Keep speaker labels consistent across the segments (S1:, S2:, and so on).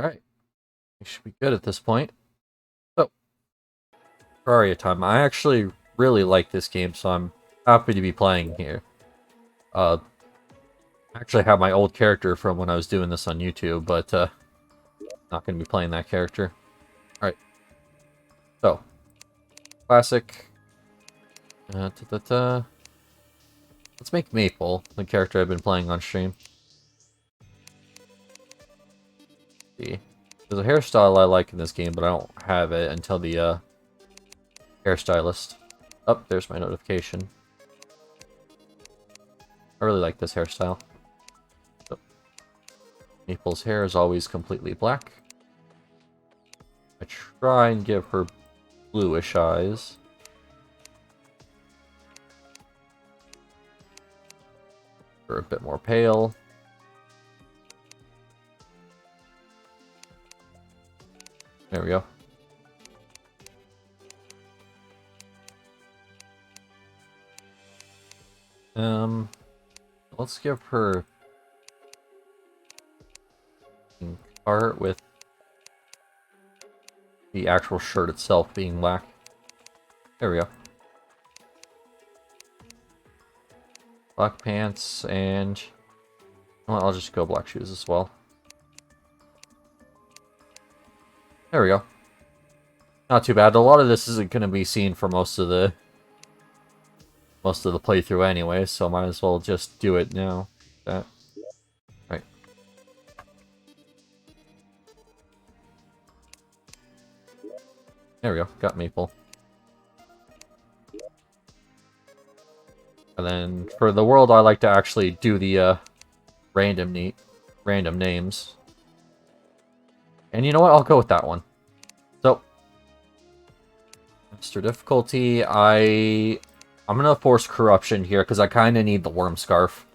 S1: Alright, we should be good at this point. So, Terraria time. I actually really like this game, so I'm happy to be playing here. I actually have my old character from when I was doing this on YouTube, but not going to be playing that character. Alright, so, classic. Let's make Maple, the character I've been playing on stream. See. There's a hairstyle I like in this game, but I don't have it until the hairstylist. Oh, there's my notification. I really like this hairstyle. So, Maple's hair is always completely black. I try and give her bluish eyes. Or a bit more pale. There we go. Let's give her pink heart with the actual shirt itself being black. There we go. Black pants and... well, I'll just go black shoes as well. There we go. Not too bad. A lot of this isn't going to be seen for most of the playthrough anyway, so might as well just do it now. That. Right. There we go. Got Maple. And then for the world, I like to actually do the random names. And you know what? I'll go with that one. So, Master difficulty. I'm gonna force corruption here because I kind of need the worm scarf.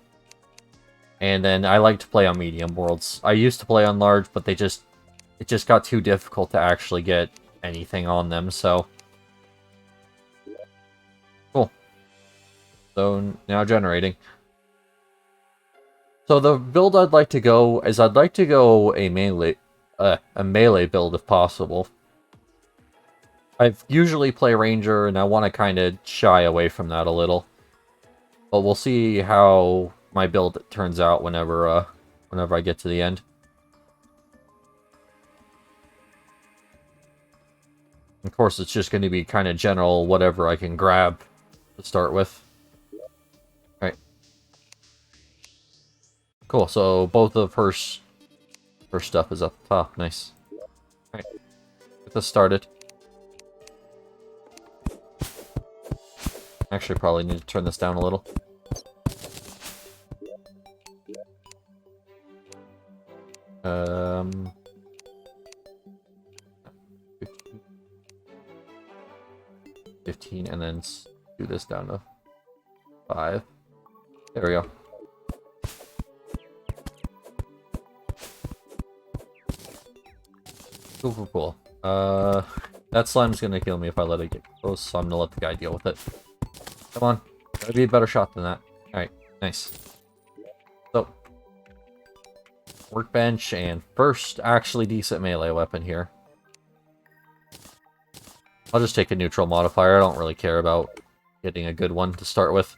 S1: And then I like to play on medium worlds. I used to play on large, but it just got too difficult to actually get anything on them. So, cool. So now generating. So the build I'd like to go is I'd like to go a melee build if possible. I usually play Ranger, and I want to kind of shy away from that a little. But we'll see how my build turns out whenever I get to the end. Of course, it's just going to be kind of general, whatever I can grab to start with. Alright. Cool, so both of her stuff is up top. Nice. Alright. Get this started. Actually, probably need to turn this down a little. Um... 15, and then do this down to 5. There we go. Cool. That slime's gonna kill me if I let it get close, so I'm gonna let the guy deal with it. Come on. Gotta be a better shot than that. Alright, nice. So, workbench, and first actually decent melee weapon here. I'll just take a neutral modifier. I don't really care about getting a good one to start with.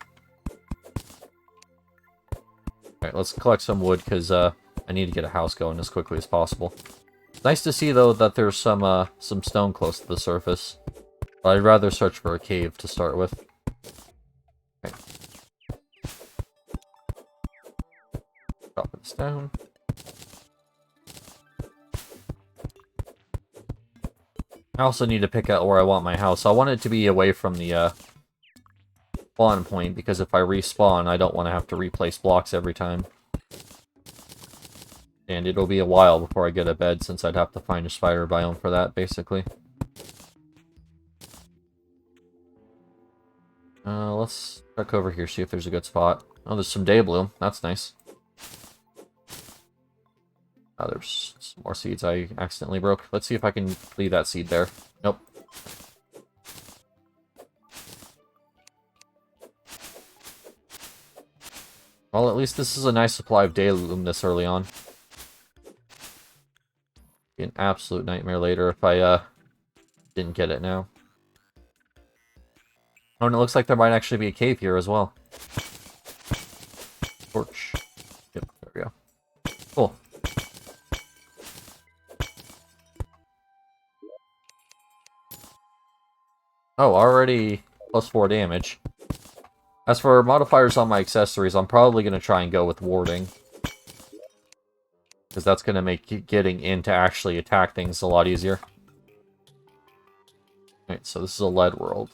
S1: Alright, let's collect some wood, because I need to get a house going as quickly as possible. Nice to see, though, that there's some stone close to the surface. But I'd rather search for a cave to start with. Okay. Drop this down. I also need to pick out where I want my house. I want it to be away from the spawn point, because if I respawn, I don't want to have to replace blocks every time. And it'll be a while before I get a bed, since I'd have to find a spider biome for that, basically. Let's check over here, see if there's a good spot. Oh, there's some daybloom. That's nice. Oh, there's some more seeds I accidentally broke. Let's see if I can leave that seed there. Nope. Well, at least this is a nice supply of daybloom this early on. Be an absolute nightmare later if I didn't get it now. Oh, and it looks like there might actually be a cave here as well. Torch. Yep, there we go. Cool. Oh, already +4 damage. As for modifiers on my accessories, I'm probably going to try and go with warding. Because that's going to make getting in to actually attack things a lot easier. Alright, so this is a lead world.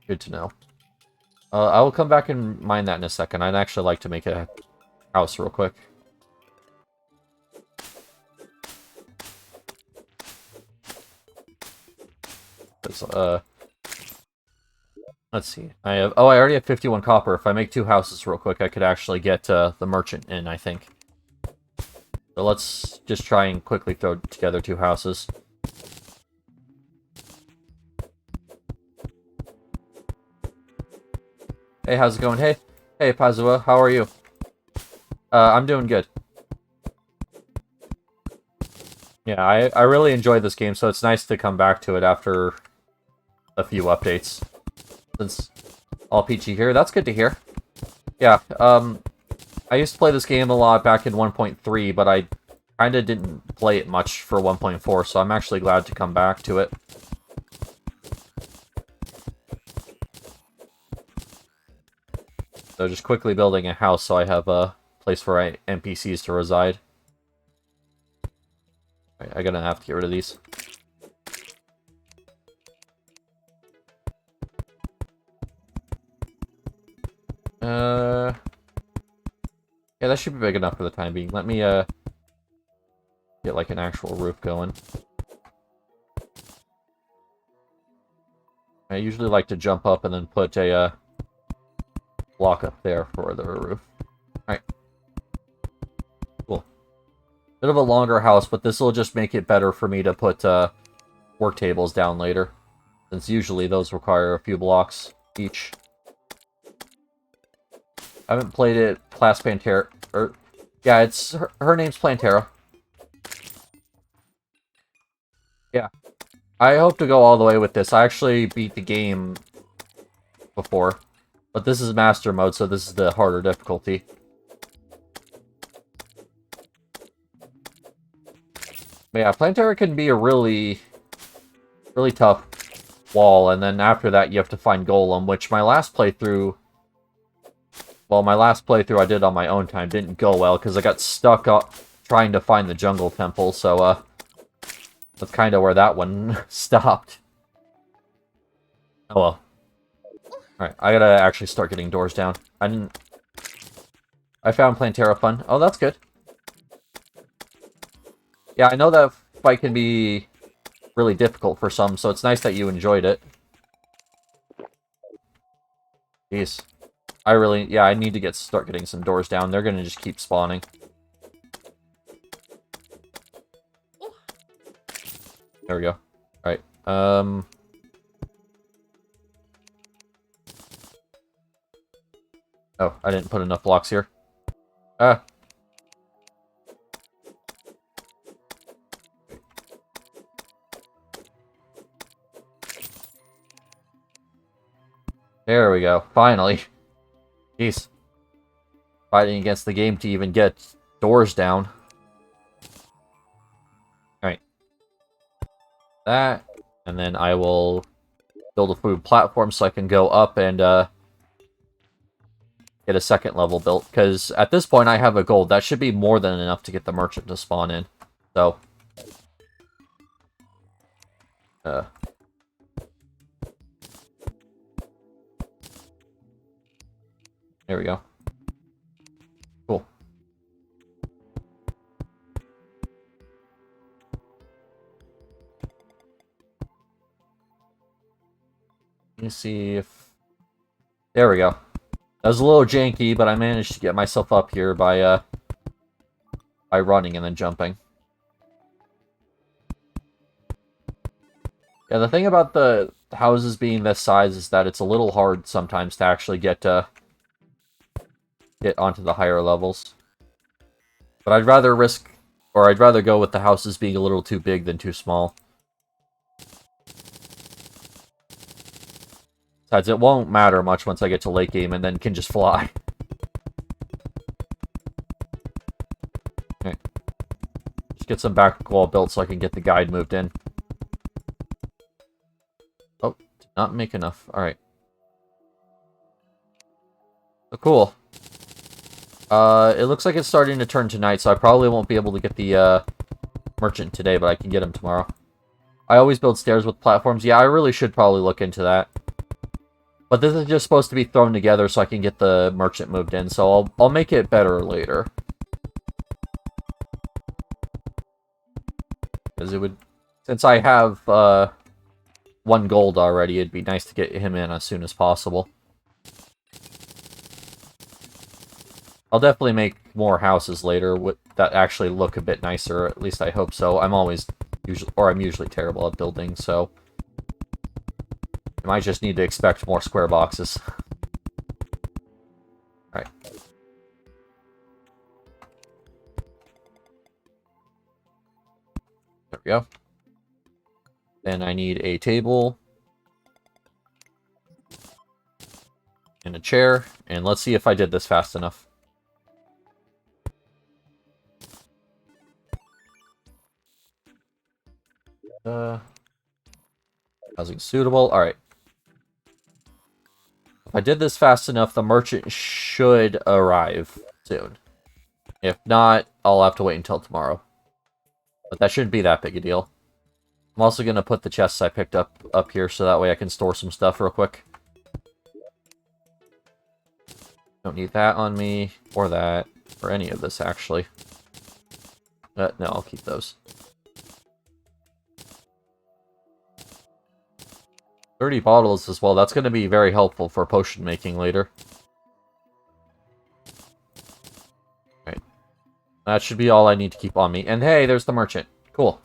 S1: Good to know. I will come back and mine that in a second. I'd actually like to make a house real quick. Let's see. I already have 51 copper. If I make 2 houses real quick, I could actually get the merchant in, I think. So let's just try and quickly throw together 2 houses. Hey, how's it going? Hey, Pazua, how are you? I'm doing good. Yeah, I really enjoyed this game, so it's nice to come back to it after a few updates. Since all peachy here, that's good to hear. Yeah, I used to play this game a lot back in 1.3, but I kinda didn't play it much for 1.4, so I'm actually glad to come back to it. So just quickly building a house so I have a place for NPCs to reside. Right, I'm gonna have to get rid of these. Yeah, that should be big enough for the time being. Let me, get, like, an actual roof going. I usually like to jump up and then put a, block up there for the roof. Alright. Cool. Bit of a longer house, but this will just make it better for me to put, work tables down later. Since usually those require a few blocks each. I haven't played it past Pantera. Yeah, it's her name's Plantera. Yeah. I hope to go all the way with this. I actually beat the game before. But this is Master Mode, so this is the harder difficulty. But yeah, Plantera can be a really tough wall, and then after that you have to find Golem, which my last playthrough I did on my own time didn't go well, because I got stuck up trying to find the jungle temple, so, that's kind of where that one stopped. Oh well. Alright, I gotta actually start getting doors down. I found Plantera fun. Oh, that's good. Yeah, I know that fight can be really difficult for some, so it's nice that you enjoyed it. Jeez. I need to start getting some doors down. They're gonna just keep spawning. There we go. Alright, oh, I didn't put enough blocks here. There we go. Finally. Jeez. Fighting against the game to even get doors down. Alright. That. And then I will build a food platform so I can go up and get a second level built. Because at this point I have a gold. That should be more than enough to get the merchant to spawn in. So. There we go. Cool. Let me see if... There we go. That was a little janky, but I managed to get myself up here by running and then jumping. Yeah, the thing about the houses being this size is that it's a little hard sometimes to actually get onto the higher levels. But I'd rather risk Or I'd rather go with the houses being a little too big than too small. Besides, it won't matter much once I get to late game and then can just fly. Okay. Just get some back wall built so I can get the guide moved in. Oh, did not make enough. Alright. So cool. It looks like it's starting to turn tonight, so I probably won't be able to get the merchant today, but I can get him tomorrow. I always build stairs with platforms. Yeah, I really should probably look into that. But this is just supposed to be thrown together so I can get the merchant moved in, so I'll make it better later. Because it would... Since I have 1 gold already, it'd be nice to get him in as soon as possible. I'll definitely make more houses later that actually look a bit nicer. At least I hope so. I'm usually terrible at building, so I might just need to expect more square boxes. Alright. There we go. Then I need a table. And a chair. And let's see if I did this fast enough. Housing suitable. Alright. If I did this fast enough, the merchant should arrive soon. If not, I'll have to wait until tomorrow. But that shouldn't be that big a deal. I'm also going to put the chests I picked up here so that way I can store some stuff real quick. Don't need that on me, or that, or any of this, actually. No, I'll keep those. 30 bottles as well. That's going to be very helpful for potion making later. Right. That should be all I need to keep on me. And hey, there's the merchant. Cool.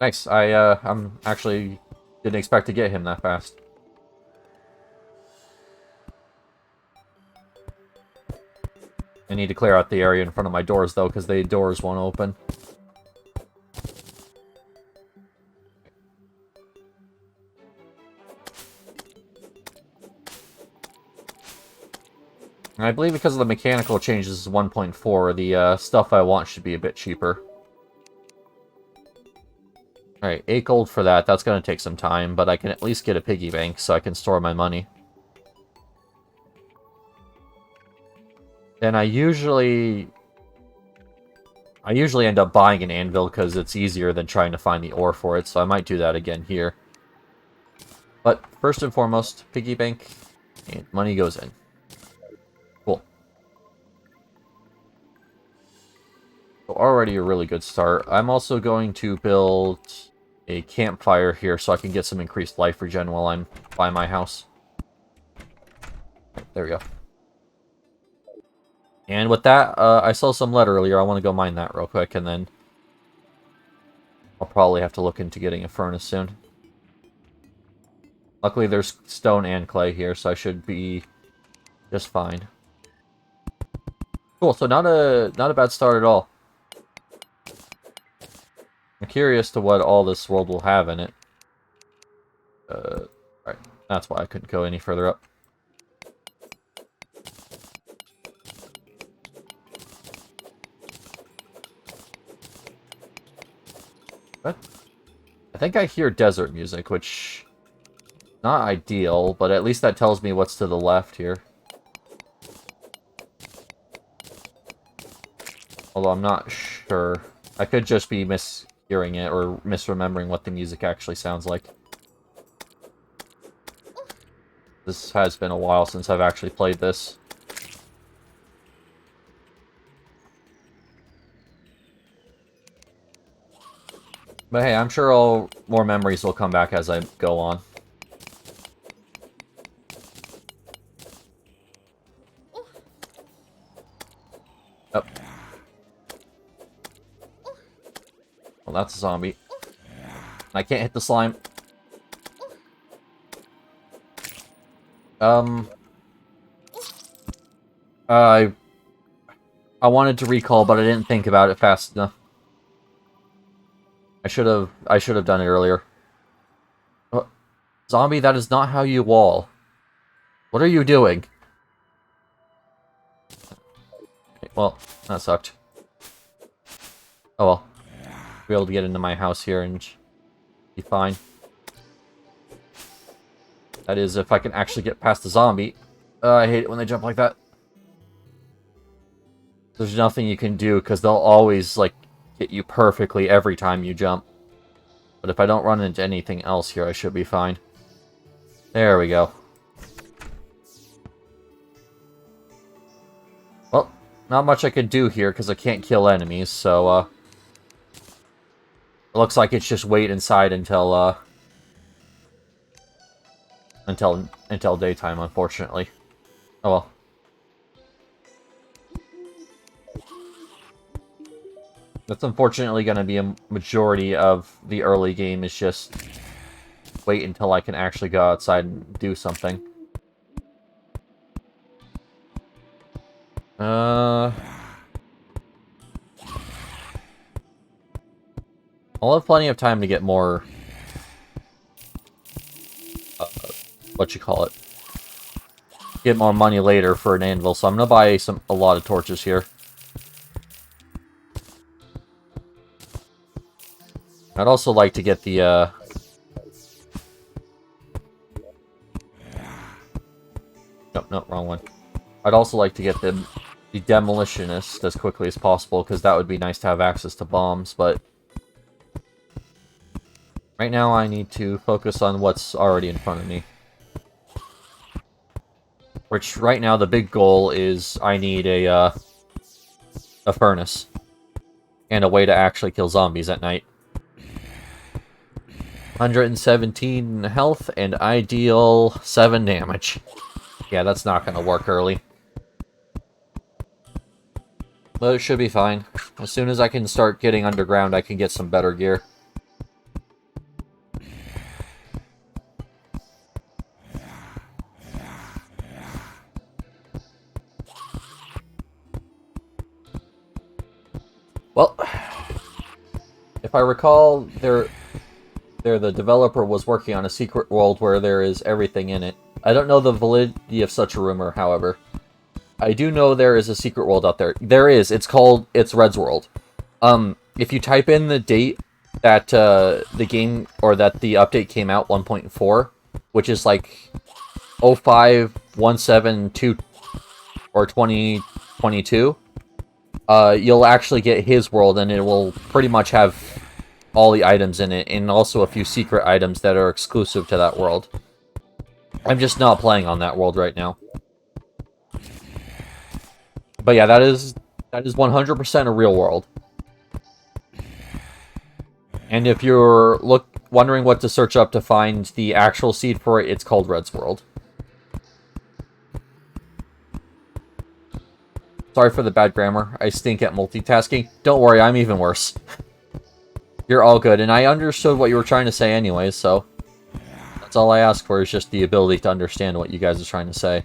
S1: Nice. I'm actually didn't expect to get him that fast. I need to clear out the area in front of my doors, though, because the doors won't open. And I believe because of the mechanical changes 1.4, the stuff I want should be a bit cheaper. Alright, 8 gold for that. That's going to take some time, but I can at least get a piggy bank so I can store my money. And I usually end up buying an anvil because it's easier than trying to find the ore for it, so I might do that again here. But first and foremost, piggy bank, and money goes in. Cool. So already a really good start. I'm also going to build a campfire here so I can get some increased life regen while I'm by my house. There we go. And with that, I saw some lead earlier. I want to go mine that real quick, and then I'll probably have to look into getting a furnace soon. Luckily, there's stone and clay here, so I should be just fine. Cool, so not a bad start at all. I'm curious to what all this world will have in it. Right, that's why I couldn't go any further up. What? I think I hear desert music, which... not ideal, but at least that tells me what's to the left here. Although I'm not sure. I could just be mishearing it or misremembering what the music actually sounds like. This has been a while since I've actually played this. But hey, I'm sure more memories will come back as I go on. Oh. Well, that's a zombie. I can't hit the slime. I wanted to recall, but I didn't think about it fast enough. I should have done it earlier. Zombie, that is not how you wall. What are you doing? Okay, well, that sucked. Oh well. Be able to get into my house here and be fine. That is, if I can actually get past the zombie. I hate it when they jump like that. There's nothing you can do, because they'll always, like, hit you perfectly every time you jump. But if I don't run into anything else here, I should be fine. There we go. Well, not much I can do here, because I can't kill enemies, so, it looks like it's just wait inside until daytime, unfortunately. Oh well. That's unfortunately going to be a majority of the early game, is just wait until I can actually go outside and do something. I'll have plenty of time to get more... what you call it? Get more money later for an anvil, so I'm going to buy a lot of torches here. I'd also like to get the, No, wrong one. I'd also like to get the demolitionist as quickly as possible, because that would be nice to have access to bombs, but... right now I need to focus on what's already in front of me. Which, right now, the big goal is I need a furnace. And a way to actually kill zombies at night. 117 health, and I deal 7 damage. Yeah, that's not gonna work early. But it should be fine. As soon as I can start getting underground, I can get some better gear. Well, if I recall, the developer was working on a secret world where there is everything in it. I don't know the validity of such a rumor, however. I do know there is a secret world out there. There is. It's Red's World. If you type in the date that the game, or that the update came out, 1.4, which is like 0517 or 2022, you'll actually get his world, and it will pretty much have all the items in it, and also a few secret items that are exclusive to that world. I'm just not playing on that world right now. But yeah, that is 100% a real world. And if you're wondering what to search up to find the actual seed for it, it's called Red's World. Sorry for the bad grammar. I stink at multitasking. Don't worry, I'm even worse. You're all good, and I understood what you were trying to say anyways, so... that's all I ask for, is just the ability to understand what you guys are trying to say.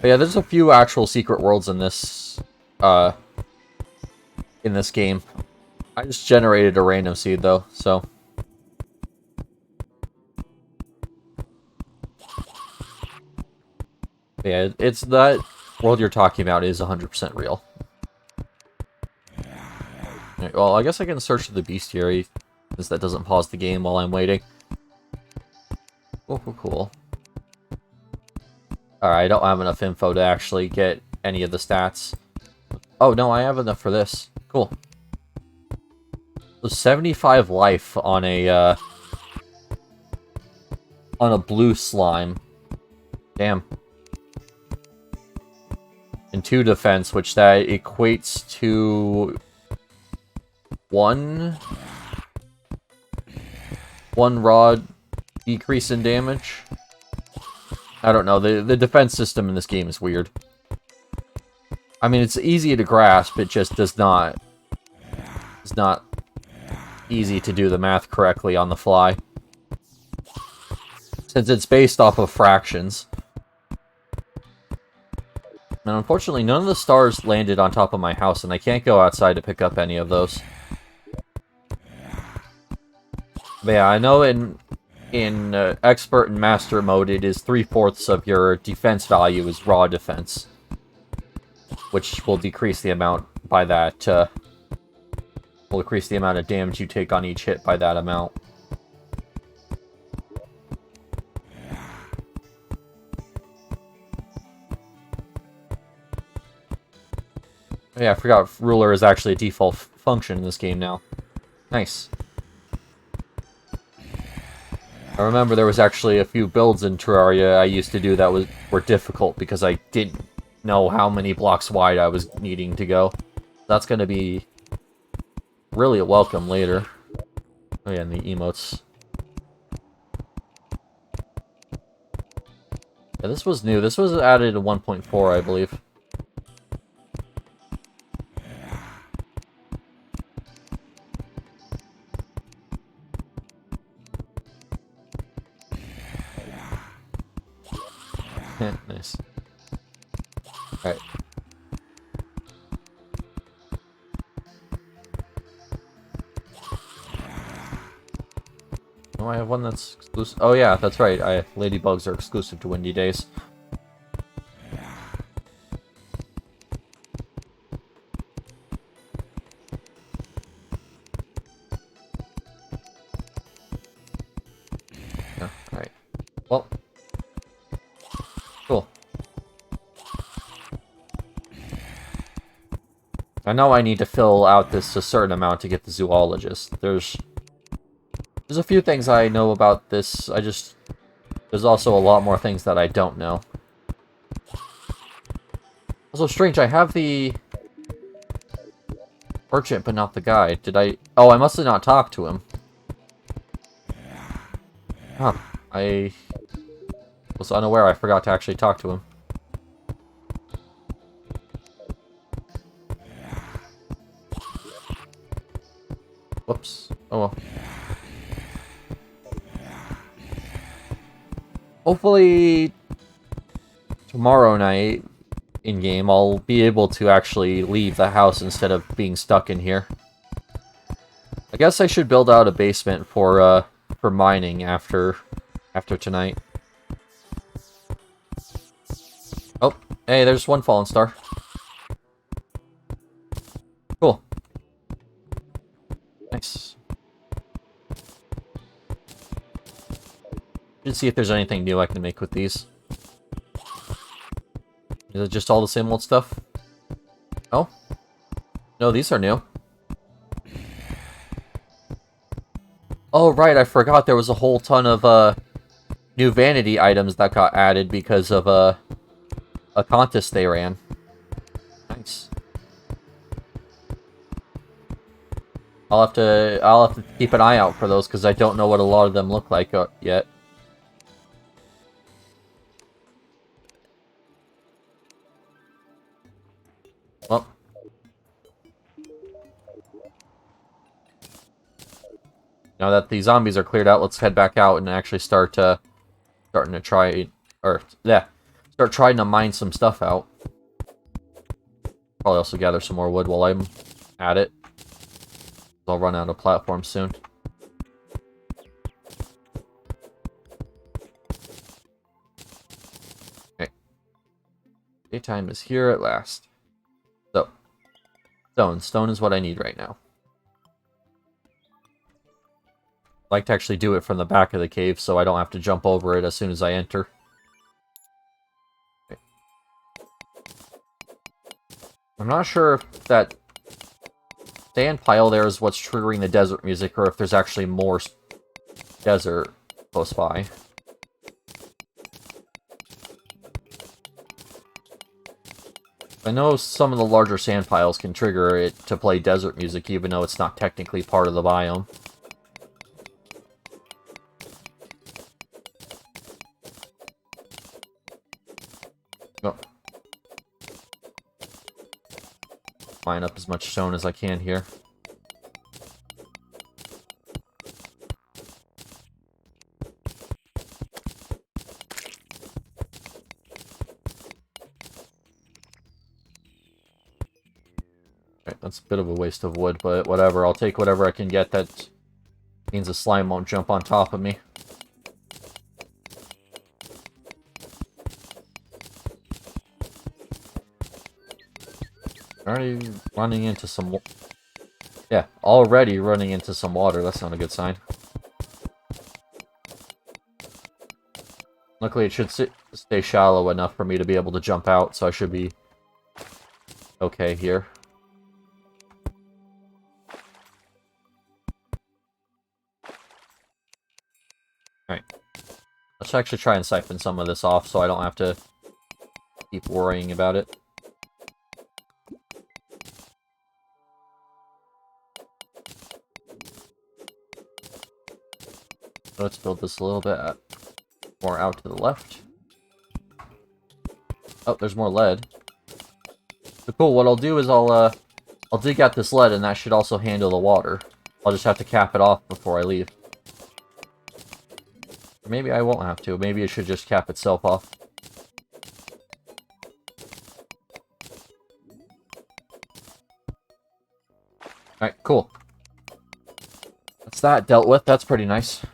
S1: But yeah, there's a few actual secret worlds in this game. I just generated a random seed, though, so... yeah, it's that world you're talking about is 100% real. Right, well, I guess I can search the bestiary, since that doesn't pause the game while I'm waiting. Cool. Alright, I don't have enough info to actually get any of the stats. Oh, no, I have enough for this. Cool. So 75 life on a blue slime. Damn. And 2 defense, which that equates to... one rod decrease in damage. I don't know, the defense system in this game is weird. I mean, it's easy to grasp, it just does not easy to do the math correctly on the fly. Since it's based off of fractions. And unfortunately, none of the stars landed on top of my house, and I can't go outside to pick up any of those. But yeah, I know in Expert and Master mode, it is 3/4 of your defense value is raw defense. Which will decrease the amount by that, will increase the amount of damage you take on each hit by that amount. Yeah, I forgot ruler is actually a default function in this game now. Nice. I remember there was actually a few builds in Terraria I used to do that were difficult because I didn't know how many blocks wide I was needing to go. That's going to be really a welcome later. Oh yeah, and the emotes. Yeah, this was new. This was added in 1.4, I believe. Nice. Alright. Oh, I have one that's exclusive. Oh yeah, that's right. Ladybugs are exclusive to Windy Days. Yeah, alright. Well. Cool. I know I need to fill out this a certain amount to get the zoologist. There's a few things I know about this. There's also a lot more things that I don't know. Also strange, I have the merchant but not the guy. Oh, I must have not talked to him. Huh. I was unaware I forgot to actually talk to him. Whoops. Oh well. Hopefully tomorrow night in-game I'll be able to actually leave the house instead of being stuck in here. I guess I should build out a basement for mining after tonight. Oh, hey, there's one fallen star. Cool. Nice. Should see if there's anything new I can make with these. Is it just all the same old stuff? Oh? No, these are new. Oh, right, I forgot there was a whole ton of, new vanity items that got added because of, a contest they ran. Nice. I'll have to keep an eye out for those, because I don't know what a lot of them look like yet. Well. Now that the zombies are cleared out, let's head back out and actually start, starting to try, or, yeah, start trying to mine some stuff out. Probably also gather some more wood while I'm at it. I'll run out of platforms soon. Okay. Daytime is here at last. So, stone. Stone is what I need right now. I'd like to actually do it from the back of the cave so I don't have to jump over it as soon as I enter. Okay. I'm not sure if that sand pile there is what's triggering the desert music, or if there's actually more desert close by. I know some of the larger sand piles can trigger it to play desert music, even though it's not technically part of the biome. Oh. Mine up as much stone as I can here. Right, that's a bit of a waste of wood, but whatever. I'll take whatever I can get that means the slime won't jump on top of me. Already running into some... Yeah, already running into some water. That's not a good sign. Luckily, it should stay shallow enough for me to be able to jump out, so I should be okay here. Alright. Let's actually try and siphon some of this off so I don't have to keep worrying about it. So let's build this a little bit more out to the left. Oh, there's more lead. So cool, what I'll do is I'll dig out this lead and that should also handle the water. I'll just have to cap it off before I leave. Or maybe I won't have to. Maybe it should just cap itself off. Alright, cool. That's that dealt with. That's pretty nice.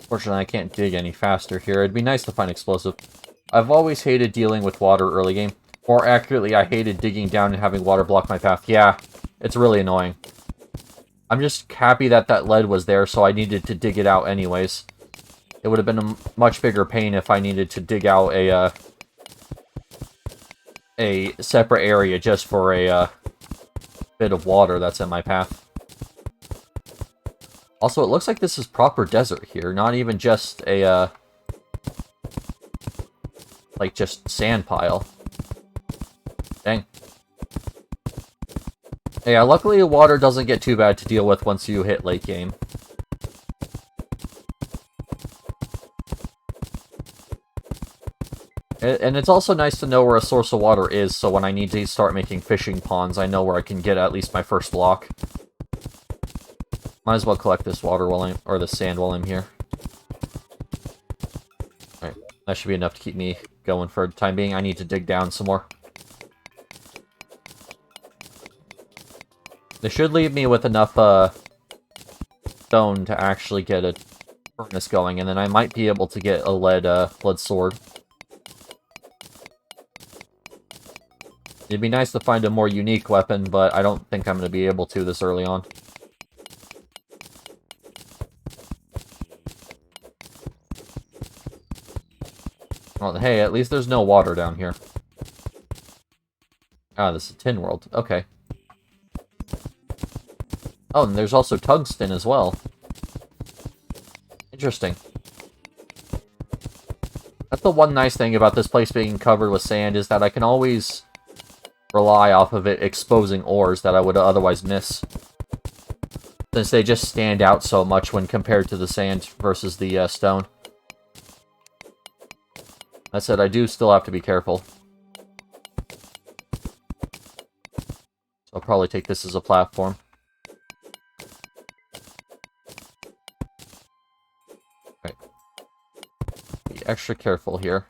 S1: Fortunately, I can't dig any faster here. It'd be nice to find explosive. I've always hated dealing with water early game. More accurately, I hated digging down and having water block my path. Yeah, it's really annoying. I'm just happy that that lead was there, so I needed to dig it out anyways. It would have been a much bigger pain if I needed to dig out a separate area just for a bit of water that's in my path. Also, it looks like this is proper desert here, not even just a, like, just sand pile. Dang. Yeah, luckily water doesn't get too bad to deal with once you hit late game. And it's also nice to know where a source of water is, so when I need to start making fishing ponds, I know where I can get at least my first block. Might as well collect this water while I'm, or the sand while I'm here. Alright, that should be enough to keep me going for the time being. I need to dig down some more. This should leave me with enough stone to actually get a furnace going, and then I might be able to get a lead sword. It'd be nice to find a more unique weapon, but I don't think I'm going to be able to this early on. Well, hey, at least there's no water down here. Ah, this is Tin World. Okay. Oh, and there's also tungsten as well. Interesting. That's the one nice thing about this place being covered with sand, is that I can always rely off of it exposing ores that I would otherwise miss. Since they just stand out so much when compared to the sand versus the stone. That said, I do still have to be careful. So I'll probably take this as a platform. Right. Be extra careful here.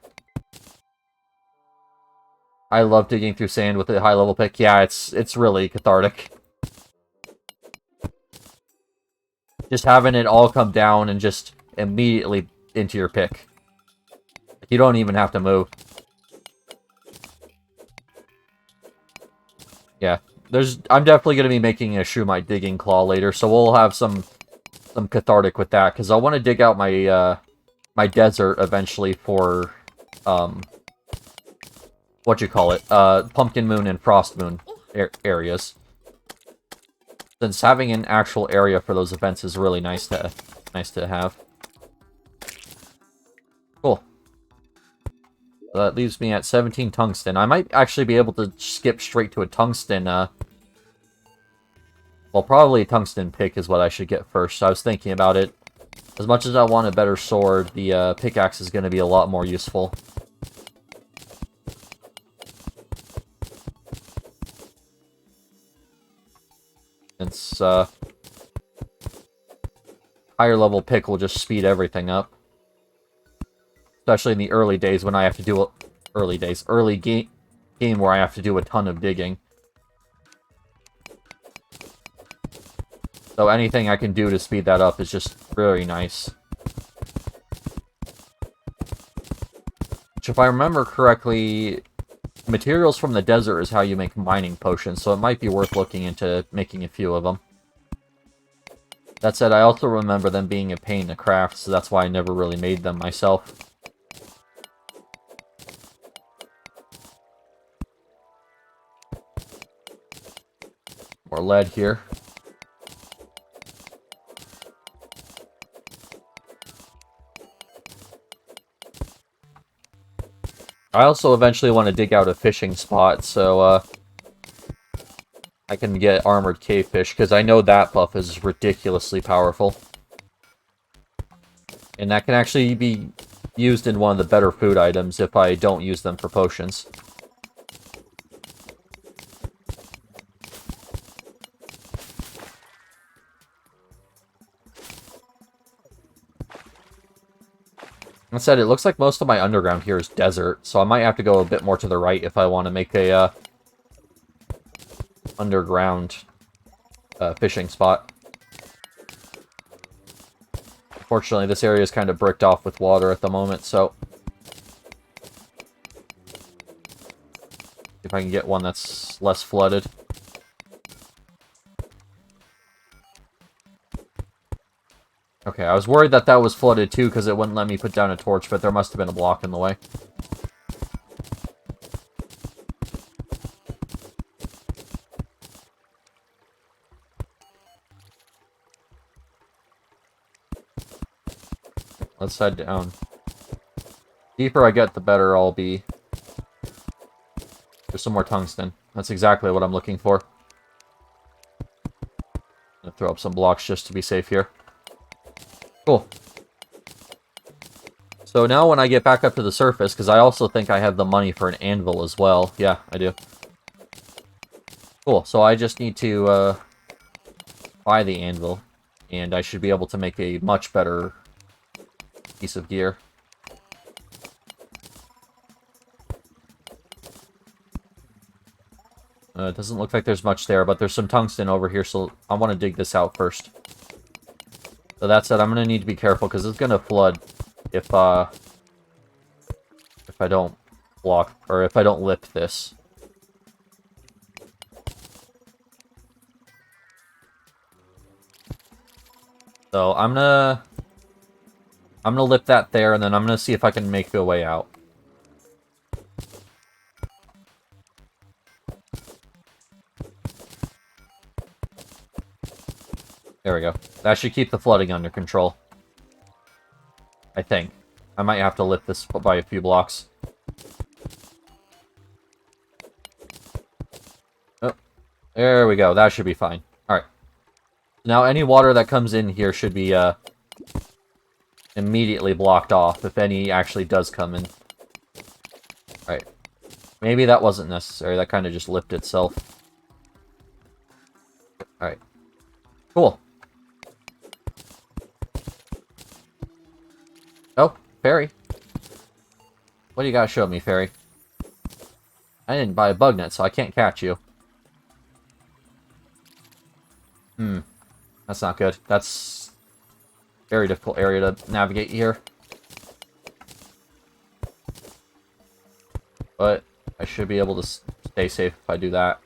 S1: I love digging through sand with a high-level pick. Yeah, it's really cathartic. Just having it all come down and just immediately into your pick. You don't even have to move. Yeah, I'm definitely going to be making a Shumite digging claw later, so we'll have some cathartic with that, because I want to dig out my my desert eventually for Pumpkin Moon and Frost Moon areas. Since having an actual area for those events is really nice to have. Cool. So that leaves me at 17 tungsten. I might actually be able to skip straight to a tungsten, well, probably a tungsten pick is what I should get first. I was thinking about it. As much as I want a better sword, the pickaxe is going to be a lot more useful. Since, higher level pick will just speed everything up. Especially in the early days when I have to do early days. Early game where I have to do a ton of digging. So anything I can do to speed that up is just really nice. Which, if I remember correctly, materials from the desert is how you make mining potions, so it might be worth looking into making a few of them. That said, I also remember them being a pain to craft, so that's why I never really made them myself. More lead here. I also eventually want to dig out a fishing spot, so I can get armored cavefish, because I know that buff is ridiculously powerful. And that can actually be used in one of the better food items if I don't use them for potions. That said, it looks like most of my underground here is desert, so I might have to go a bit more to the right if I want to make a underground fishing spot. Fortunately, this area is kind of bricked off with water at the moment, so if I can get one that's less flooded. Okay, I was worried that that was flooded too because it wouldn't let me put down a torch, but there must have been a block in the way. Let's head down. The deeper I get, the better I'll be. There's some more tungsten. That's exactly what I'm looking for. I'm gonna throw up some blocks just to be safe here. Cool. So now when I get back up to the surface, because I also think I have the money for an anvil as well. Yeah, I do. Cool, so I just need to buy the anvil, and I should be able to make a much better piece of gear. It doesn't look like there's much there, but there's some tungsten over here, so I want to dig this out first. So that said, I'm going to need to be careful, because it's going to flood if I don't block, or if I don't lip this. So I'm gonna lip that there, and then I'm gonna see if I can make a way out. There we go. That should keep the flooding under control. I think. I might have to lip this by a few blocks. Oh, there we go. That should be fine. Alright. Now any water that comes in here should be immediately blocked off, if any actually does come in. Alright. Maybe that wasn't necessary. That kind of just lipped itself. Alright. Cool. Oh, fairy. What do you gotta show me, fairy? I didn't buy a bug net, so I can't catch you. That's not good. That's a very difficult area to navigate here. But I should be able to stay safe if I do that.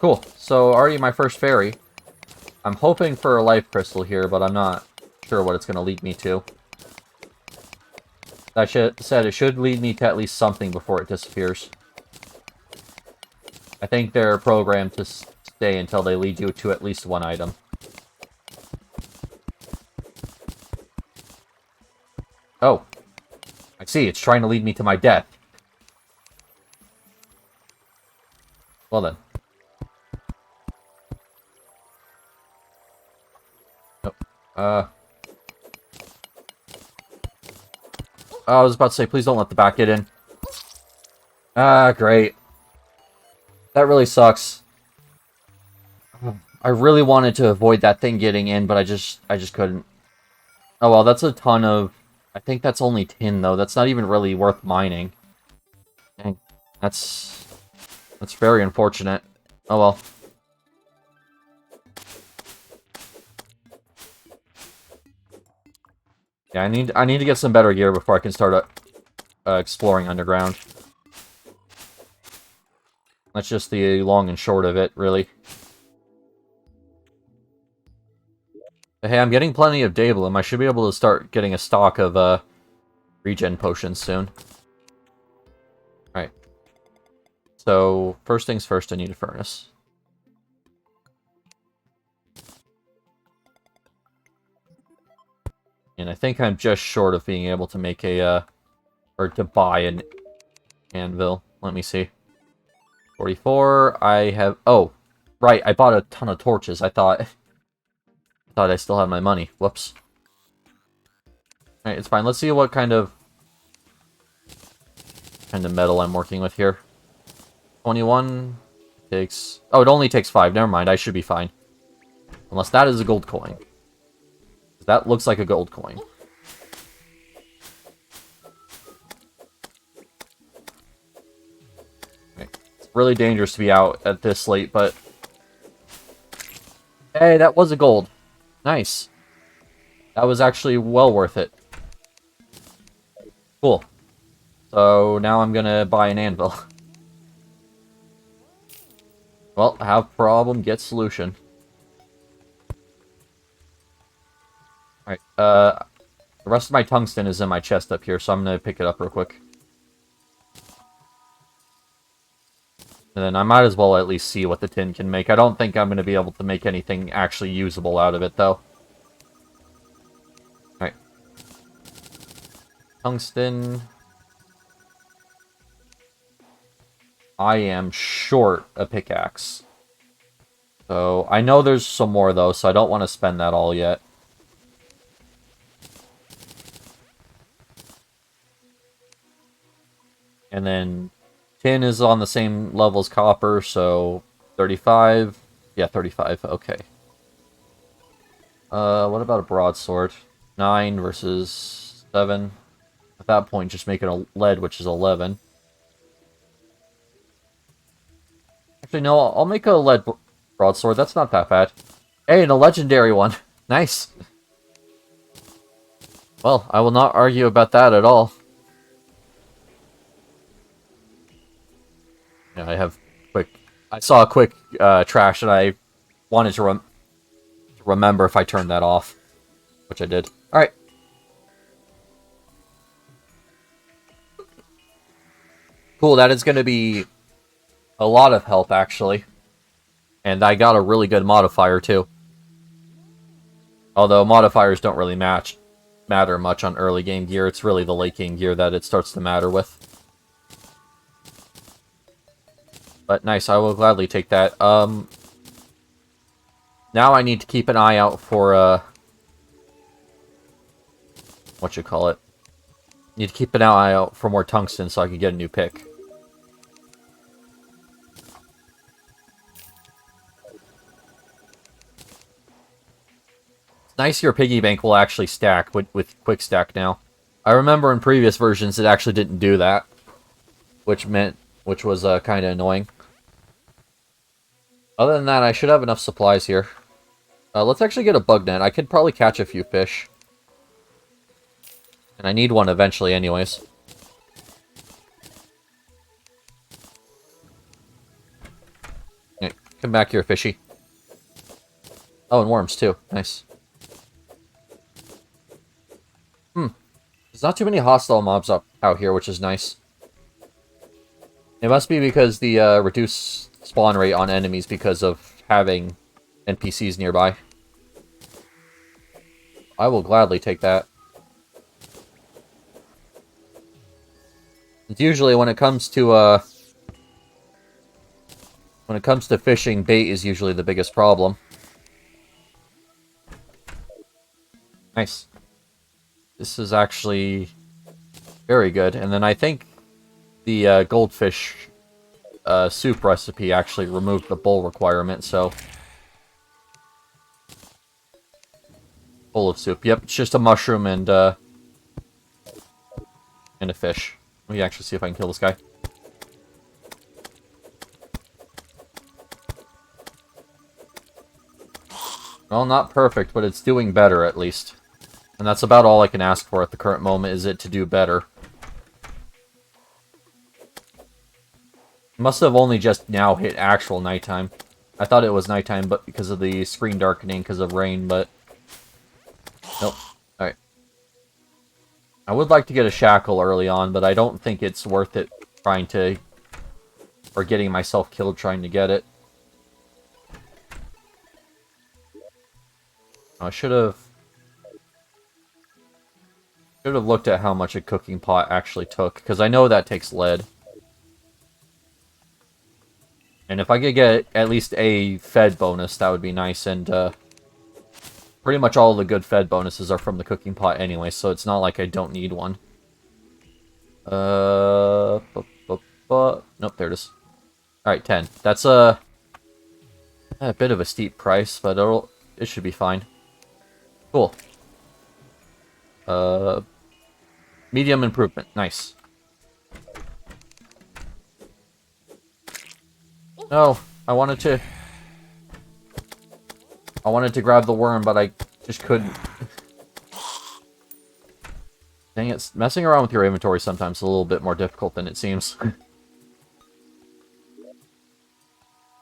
S1: Cool. So already my first fairy. I'm hoping for a life crystal here, but I'm not sure what it's going to lead me to. That said, it should lead me to at least something before it disappears. I think they're programmed to stay until they lead you to at least one item. Oh. I see, it's trying to lead me to my death. Well then. Oh. I was about to say, please don't let the bat get in. Ah, great. That really sucks. I really wanted to avoid that thing getting in, but I just couldn't. Oh well, that's a ton of I think that's only tin, though. That's not even really worth mining. Dang. That's very unfortunate. Oh well. Yeah, I need to get some better gear before I can start exploring underground. That's just the long and short of it, really. But hey, I'm getting plenty of Daybloom. I should be able to start getting a stock of regen potions soon. Alright. So, first things first, I need a furnace. And I think I'm just short of being able to make a, or to buy an anvil. Let me see. 44, I have, oh, right, I bought a ton of torches. I thought I still had my money. Whoops. Alright, it's fine. Let's see what kind of metal I'm working with here. 21 takes... Oh, it only takes 5. Never mind, I should be fine. Unless that is a gold coin. That looks like a gold coin. Okay. It's really dangerous to be out at this late, but... Hey, that was a gold. Nice. That was actually well worth it. Cool. So now I'm gonna buy an anvil. Well, have problem, get solution. Alright, the rest of my tungsten is in my chest up here, so I'm gonna pick it up real quick. And then I might as well at least see what the tin can make. I don't think I'm gonna be able to make anything actually usable out of it, though. Alright. Tungsten. I am short a pickaxe. So, I know there's some more, though, so I don't want to spend that all yet. And then tin is on the same level as copper, so 35. Yeah, 35. Okay. What about a broadsword? 9 versus 7. At that point, just make it a lead, which is 11. Actually, no, I'll make a lead broadsword. That's not that bad. Hey, and a legendary one. Nice. Well, I will not argue about that at all. Yeah, I saw a quick trash, and I wanted to remember if I turned that off, which I did. All right. Cool. That is going to be a lot of help, actually, and I got a really good modifier too. Although modifiers don't really matter much on early game gear. It's really the late game gear that it starts to matter with. But nice, I will gladly take that. Now I need to keep an eye out for, whatchamacallit. Need to keep an eye out for more tungsten so I can get a new pick. It's nice your piggy bank will actually stack with quick stack now. I remember in previous versions it actually didn't do that. Which was kind of annoying. Other than that, I should have enough supplies here. Let's actually get a bug net. I could probably catch a few fish. And I need one eventually anyways. Okay, come back here, fishy. Oh, and worms too. Nice. There's not too many hostile mobs out here, which is nice. It must be because the reduced spawn rate on enemies because of having NPCs nearby. I will gladly take that. It's usually when it comes to fishing, bait is usually the biggest problem. Nice. This is actually very good. And then I think the goldfish soup recipe actually removed the bowl requirement, so... Bowl of soup. Yep, it's just a mushroom and And a fish. Let me actually see if I can kill this guy. Well, not perfect, but it's doing better at least. And that's about all I can ask for at the current moment, is it to do better. Must have only just now hit actual nighttime. I thought it was nighttime, but because of the screen darkening because of rain, but... Nope. Alright. I would like to get a shackle early on, but I don't think it's worth it trying to... or getting myself killed trying to get it. I should have looked at how much a cooking pot actually took, because I know that takes lead. And if I could get at least a fed bonus, that would be nice, and pretty much all the good fed bonuses are from the cooking pot anyway, so it's not like I don't need one. Nope, there it is. Alright, 10. That's a bit of a steep price, but it should be fine. Cool. Medium improvement. Nice. No, I wanted to grab the worm, but I just couldn't. Dang it, messing around with your inventory sometimes is a little bit more difficult than it seems.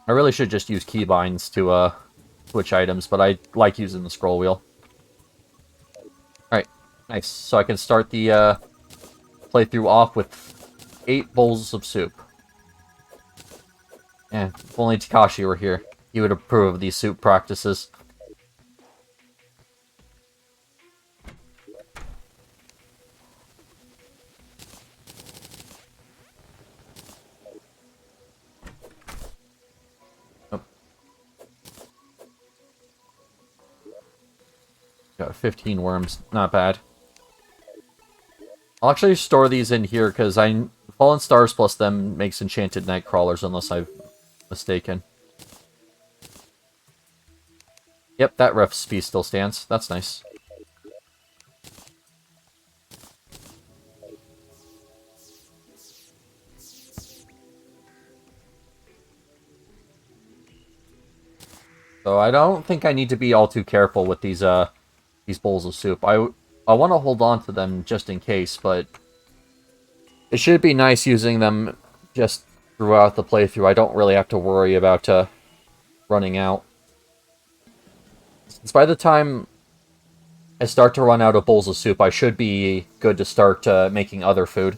S1: I really should just use keybinds to switch items, but I like using the scroll wheel. Alright, nice. So I can start the playthrough off with 8 bowls of soup. Yeah, if only Takashi were here. He would approve of these soup practices. Oh. Got 15 worms. Not bad. I'll actually store these in here, because Fallen Stars plus them makes enchanted night crawlers, unless I've mistaken. Yep, that recipe still stands. That's nice. So I don't think I need to be all too careful with these bowls of soup. I want to hold on to them just in case, but it should be nice using them just throughout the playthrough. I don't really have to worry about running out. Since by the time I start to run out of bowls of soup, I should be good to start making other food.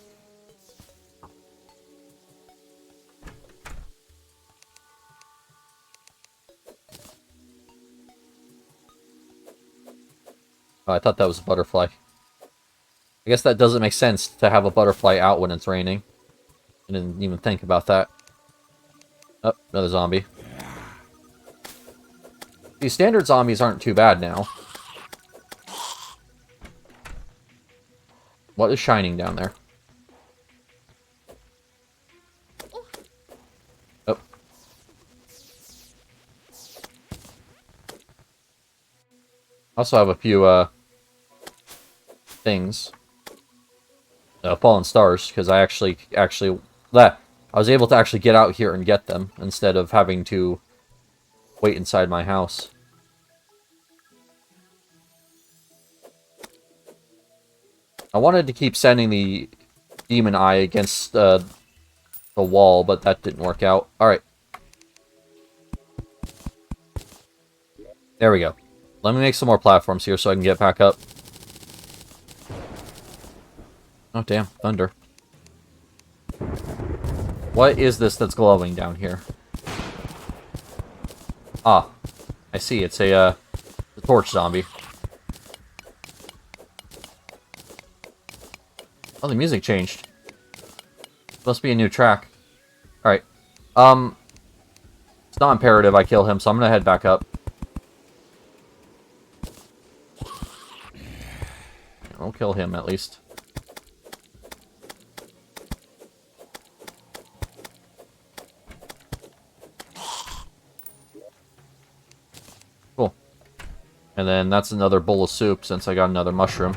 S1: Oh, I thought that was a butterfly. I guess that doesn't make sense to have a butterfly out when it's raining. I didn't even think about that. Oh, another zombie. These standard zombies aren't too bad now. What is shining down there? Oh. Also have a few, things. Fallen Stars, because I I was able to actually get out here and get them, instead of having to wait inside my house. I wanted to keep sending the demon eye against the wall, but that didn't work out. Alright. There we go. Let me make some more platforms here so I can get back up. Oh, damn. Thunder. What is this that's glowing down here? Ah. I see. It's a torch zombie. Oh, the music changed. Must be a new track. Alright. It's not imperative I kill him, so I'm gonna head back up. I'll kill him, at least. Cool. And then that's another bowl of soup, since I got another mushroom.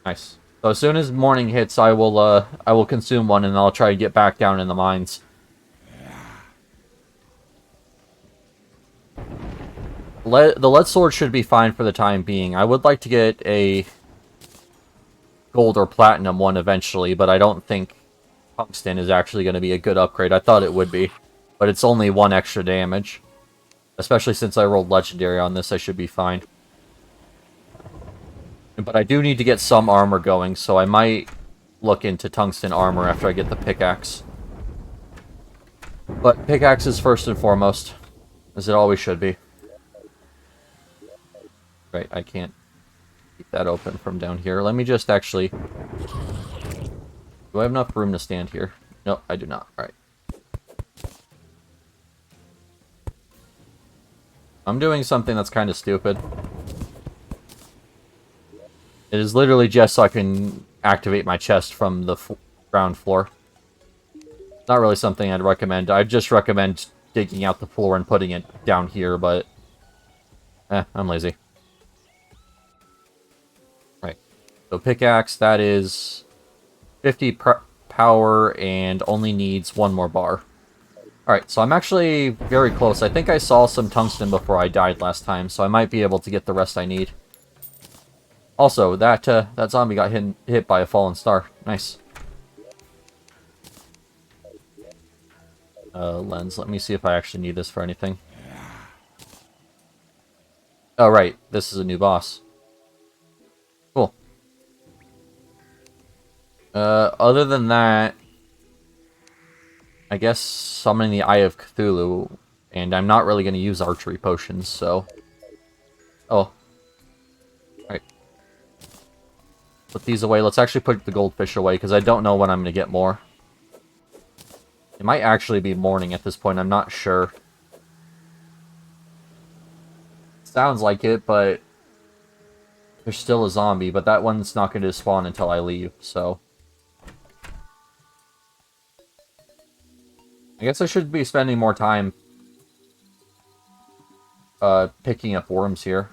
S1: Nice. So as soon as morning hits, I will consume one, and I'll try to get back down in the mines. The lead sword should be fine for the time being. I would like to get a gold or platinum one eventually, but I don't think tungsten is actually going to be a good upgrade. I thought it would be, but it's only 1 extra damage. Especially since I rolled legendary on this, I should be fine. But I do need to get some armor going, so I might look into tungsten armor after I get the pickaxe. But pickaxe is first and foremost, as it always should be. Right, I can't keep that open from down here. Let me just actually... Do I have enough room to stand here? No, I do not. Alright. I'm doing something that's kind of stupid. It is literally just so I can activate my chest from the ground floor. Not really something I'd recommend. I'd just recommend digging out the floor and putting it down here, but... I'm lazy. Right. So pickaxe, that is 50 power and only needs 1 more bar. Alright, so I'm actually very close. I think I saw some tungsten before I died last time, so I might be able to get the rest I need. Also, that zombie got hit by a fallen star. Nice. Lens, let me see if I actually need this for anything. Oh, right. This is a new boss. Cool. Other than that... I guess summoning the Eye of Cthulhu, and I'm not really going to use archery potions, so... Oh. Alright. Put these away. Let's actually put the goldfish away, because I don't know when I'm going to get more. It might actually be morning at this point, I'm not sure. Sounds like it, but... There's still a zombie, but that one's not going to spawn until I leave, so... I guess I should be spending more time picking up worms here.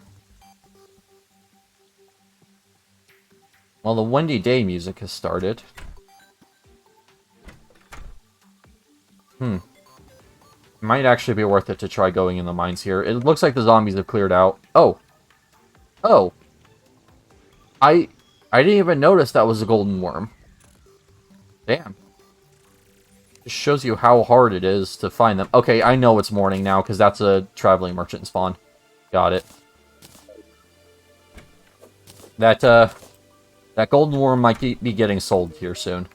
S1: Well, the Windy Day music has started. Might actually be worth it to try going in the mines here. It looks like the zombies have cleared out. Oh. Oh. I didn't even notice that was a golden worm. Damn. Just shows you how hard it is to find them. Okay, I know it's morning now, because that's a traveling merchant spawn. Got it. That golden worm might be getting sold here soon.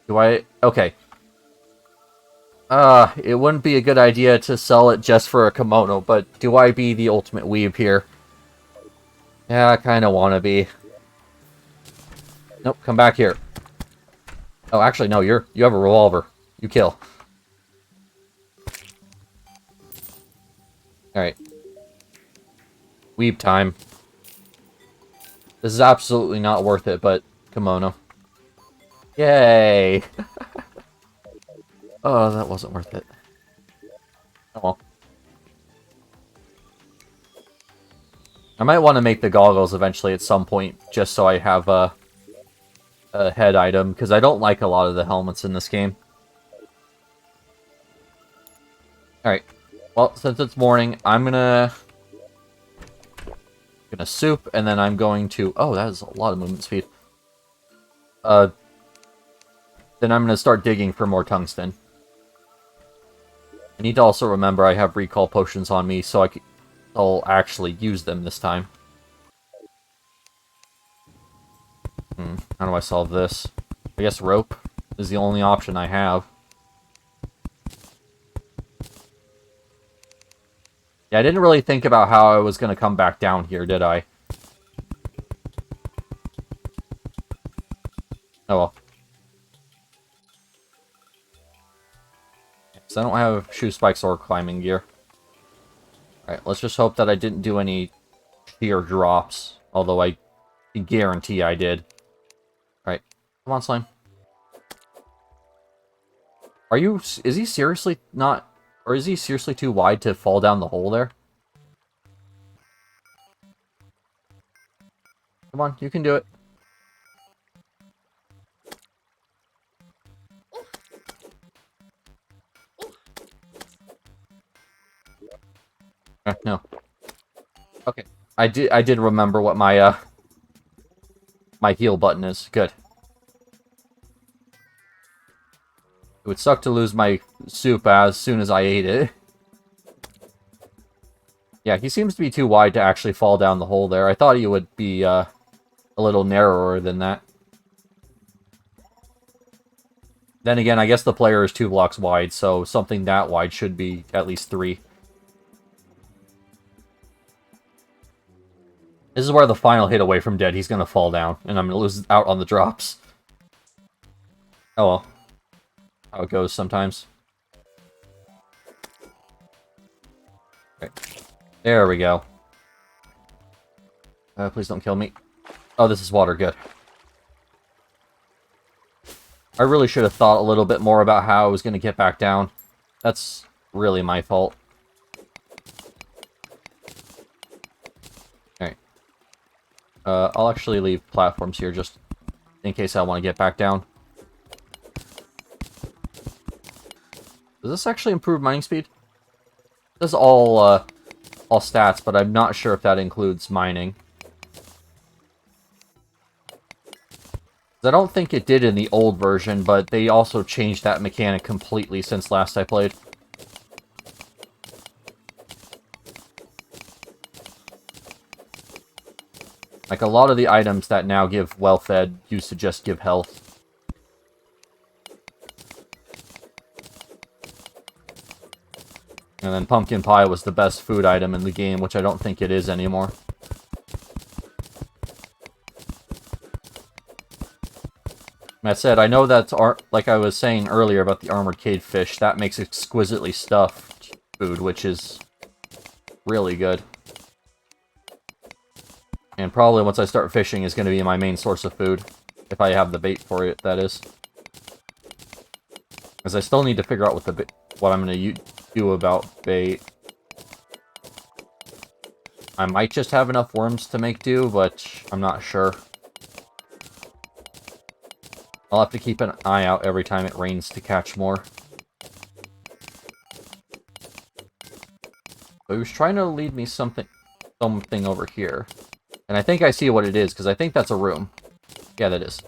S1: Do I... Okay. It wouldn't be a good idea to sell it just for a kimono, but do I be the ultimate weeb here? Yeah, I kind of want to be. Nope, come back here. Oh, actually, no, you have a revolver. You kill. Alright. Weeb time. This is absolutely not worth it, but kimono. Yay! Oh, that wasn't worth it. Oh well. I might want to make the goggles eventually at some point, just so I have a head item, because I don't like a lot of the helmets in this game. Alright. Well, since it's morning, I'm gonna soup, and then I'm going to... Oh, that is a lot of movement speed. Then I'm gonna start digging for more tungsten. I need to also remember I have recall potions on me, so I'll actually use them this time. How do I solve this? I guess rope is the only option I have. Yeah, I didn't really think about how I was going to come back down here, did I? Oh well. So I don't have shoe spikes or climbing gear. Alright, let's just hope that I didn't do any sheer drops. Although I guarantee I did. Alright, come on, slime. Is he seriously not... Or is he seriously too wide to fall down the hole there? Come on, you can do it. No. Okay. I did remember what my my heal button is. Good. It would suck to lose my soup as soon as I ate it. Yeah, he seems to be too wide to actually fall down the hole there. I thought he would be a little narrower than that. Then again, I guess the player is 2 blocks wide, so something that wide should be at least 3. This is where the final hit away from dead, he's going to fall down, and I'm going to lose out on the drops. Oh well. How it goes sometimes. Okay. There we go. Please don't kill me. Oh, this is water, good. I really should have thought a little bit more about how I was going to get back down. That's really my fault. Alright. I'll actually leave platforms here just in case I want to get back down. Does this actually improve mining speed? This is all stats, but I'm not sure if that includes mining. I don't think it did in the old version, but they also changed that mechanic completely since last I played. Like, a lot of the items that now give well-fed used to just give health. And then pumpkin pie was the best food item in the game, which I don't think it is anymore. That said, I know that's, like I was saying earlier about the armored cavefish, that makes exquisitely stuffed food, which is really good. And probably once I start fishing is going to be my main source of food. If I have the bait for it, that is. Because I still need to figure out what I'm going to do about bait. I might just have enough worms to make do, but I'm not sure. I'll have to keep an eye out every time it rains to catch more. But he was trying to lead me something over here. And I think I see what it is, because I think that's a room. Yeah, that is.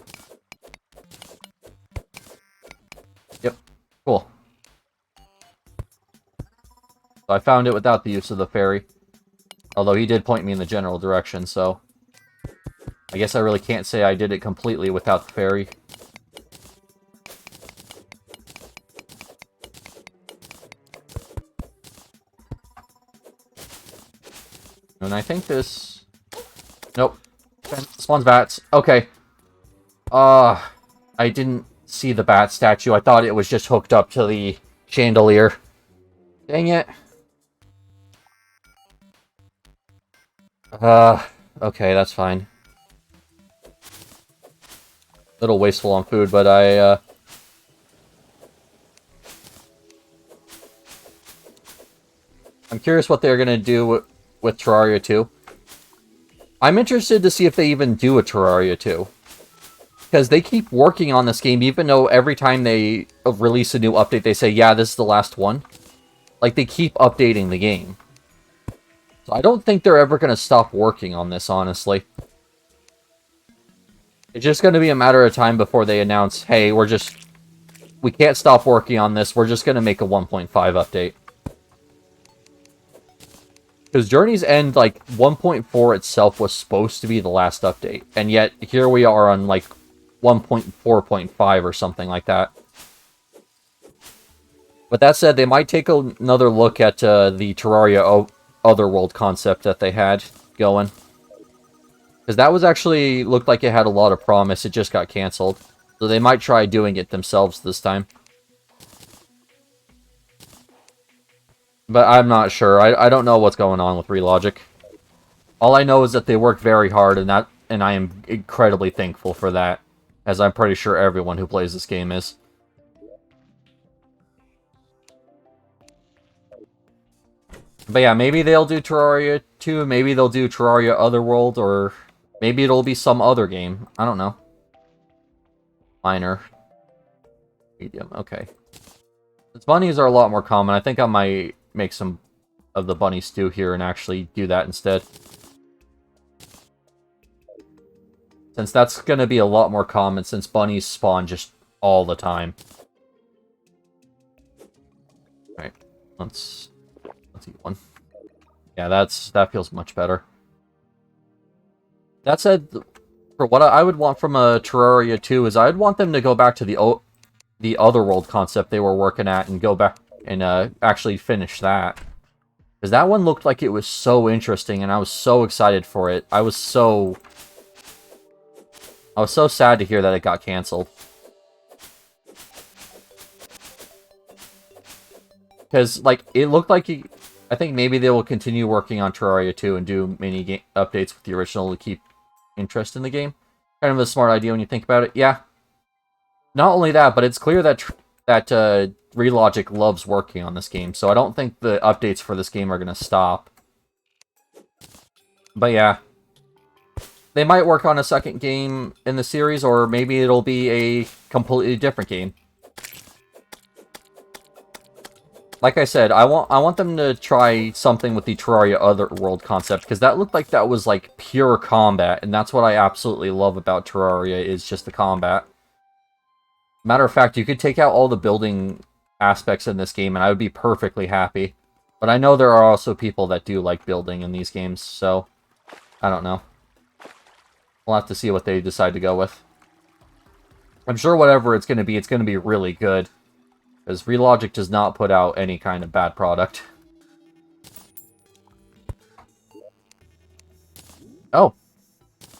S1: Yep. Cool. So I found it without the use of the ferry. Although he did point me in the general direction, so... I guess I really can't say I did it completely without the ferry. And I think this... Nope. Spawns bats. Okay. I didn't see the bat statue. I thought it was just hooked up to the chandelier. Dang it. Okay, that's fine. Little wasteful on food, but I'm curious what they're gonna do with Terraria 2. I'm interested to see if they even do a Terraria 2. Because they keep working on this game, even though every time they release a new update, they say, yeah, this is the last one. Like, they keep updating the game. So I don't think they're ever going to stop working on this, honestly. It's just going to be a matter of time before they announce, hey, we can't stop working on this, we're just going to make a 1.5 update. Because Journey's End, like, 1.4 itself was supposed to be the last update. And yet, here we are on, like, 1.4.5 or something like that. But that said, they might take another look at the Terraria Otherworld concept that they had going. Because that was actually, looked like it had a lot of promise, it just got cancelled. So they might try doing it themselves this time. But I'm not sure. I don't know what's going on with Relogic. All I know is that they work very hard, and I am incredibly thankful for that. As I'm pretty sure everyone who plays this game is. But yeah, maybe they'll do Terraria 2, maybe they'll do Terraria Otherworld, or Maybe it'll be some other game. I don't know. Minor. Medium. Okay. Since bunnies are a lot more common, I think I might make some of the bunny stew here and actually do that instead. Since that's going to be a lot more common, since bunnies spawn just all the time. Alright, let's eat one. Yeah, that feels much better. That said, for what I would want from a Terraria 2 is I'd want them to go back to the Otherworld concept they were working at and go back and actually finish that. Because that one looked like it was so interesting and I was so excited for it. I was so sad to hear that it got canceled. Because, like, it looked like I think maybe they will continue working on Terraria 2 and do mini updates with the original to keep interest in the game. Kind of a smart idea when you think about it. Yeah. Not only that, but it's clear that Relogic loves working on this game, so I don't think the updates for this game are going to stop. But yeah. They might work on a second game in the series, or maybe it'll be a completely different game. Like I said, I want them to try something with the Terraria Otherworld concept, because that looked like that was like pure combat, and that's what I absolutely love about Terraria, is just the combat. Matter of fact, you could take out all the building aspects in this game, and I would be perfectly happy. But I know there are also people that do like building in these games, so I don't know. We'll have to see what they decide to go with. I'm sure whatever it's going to be really good. Because Relogic does not put out any kind of bad product. Oh.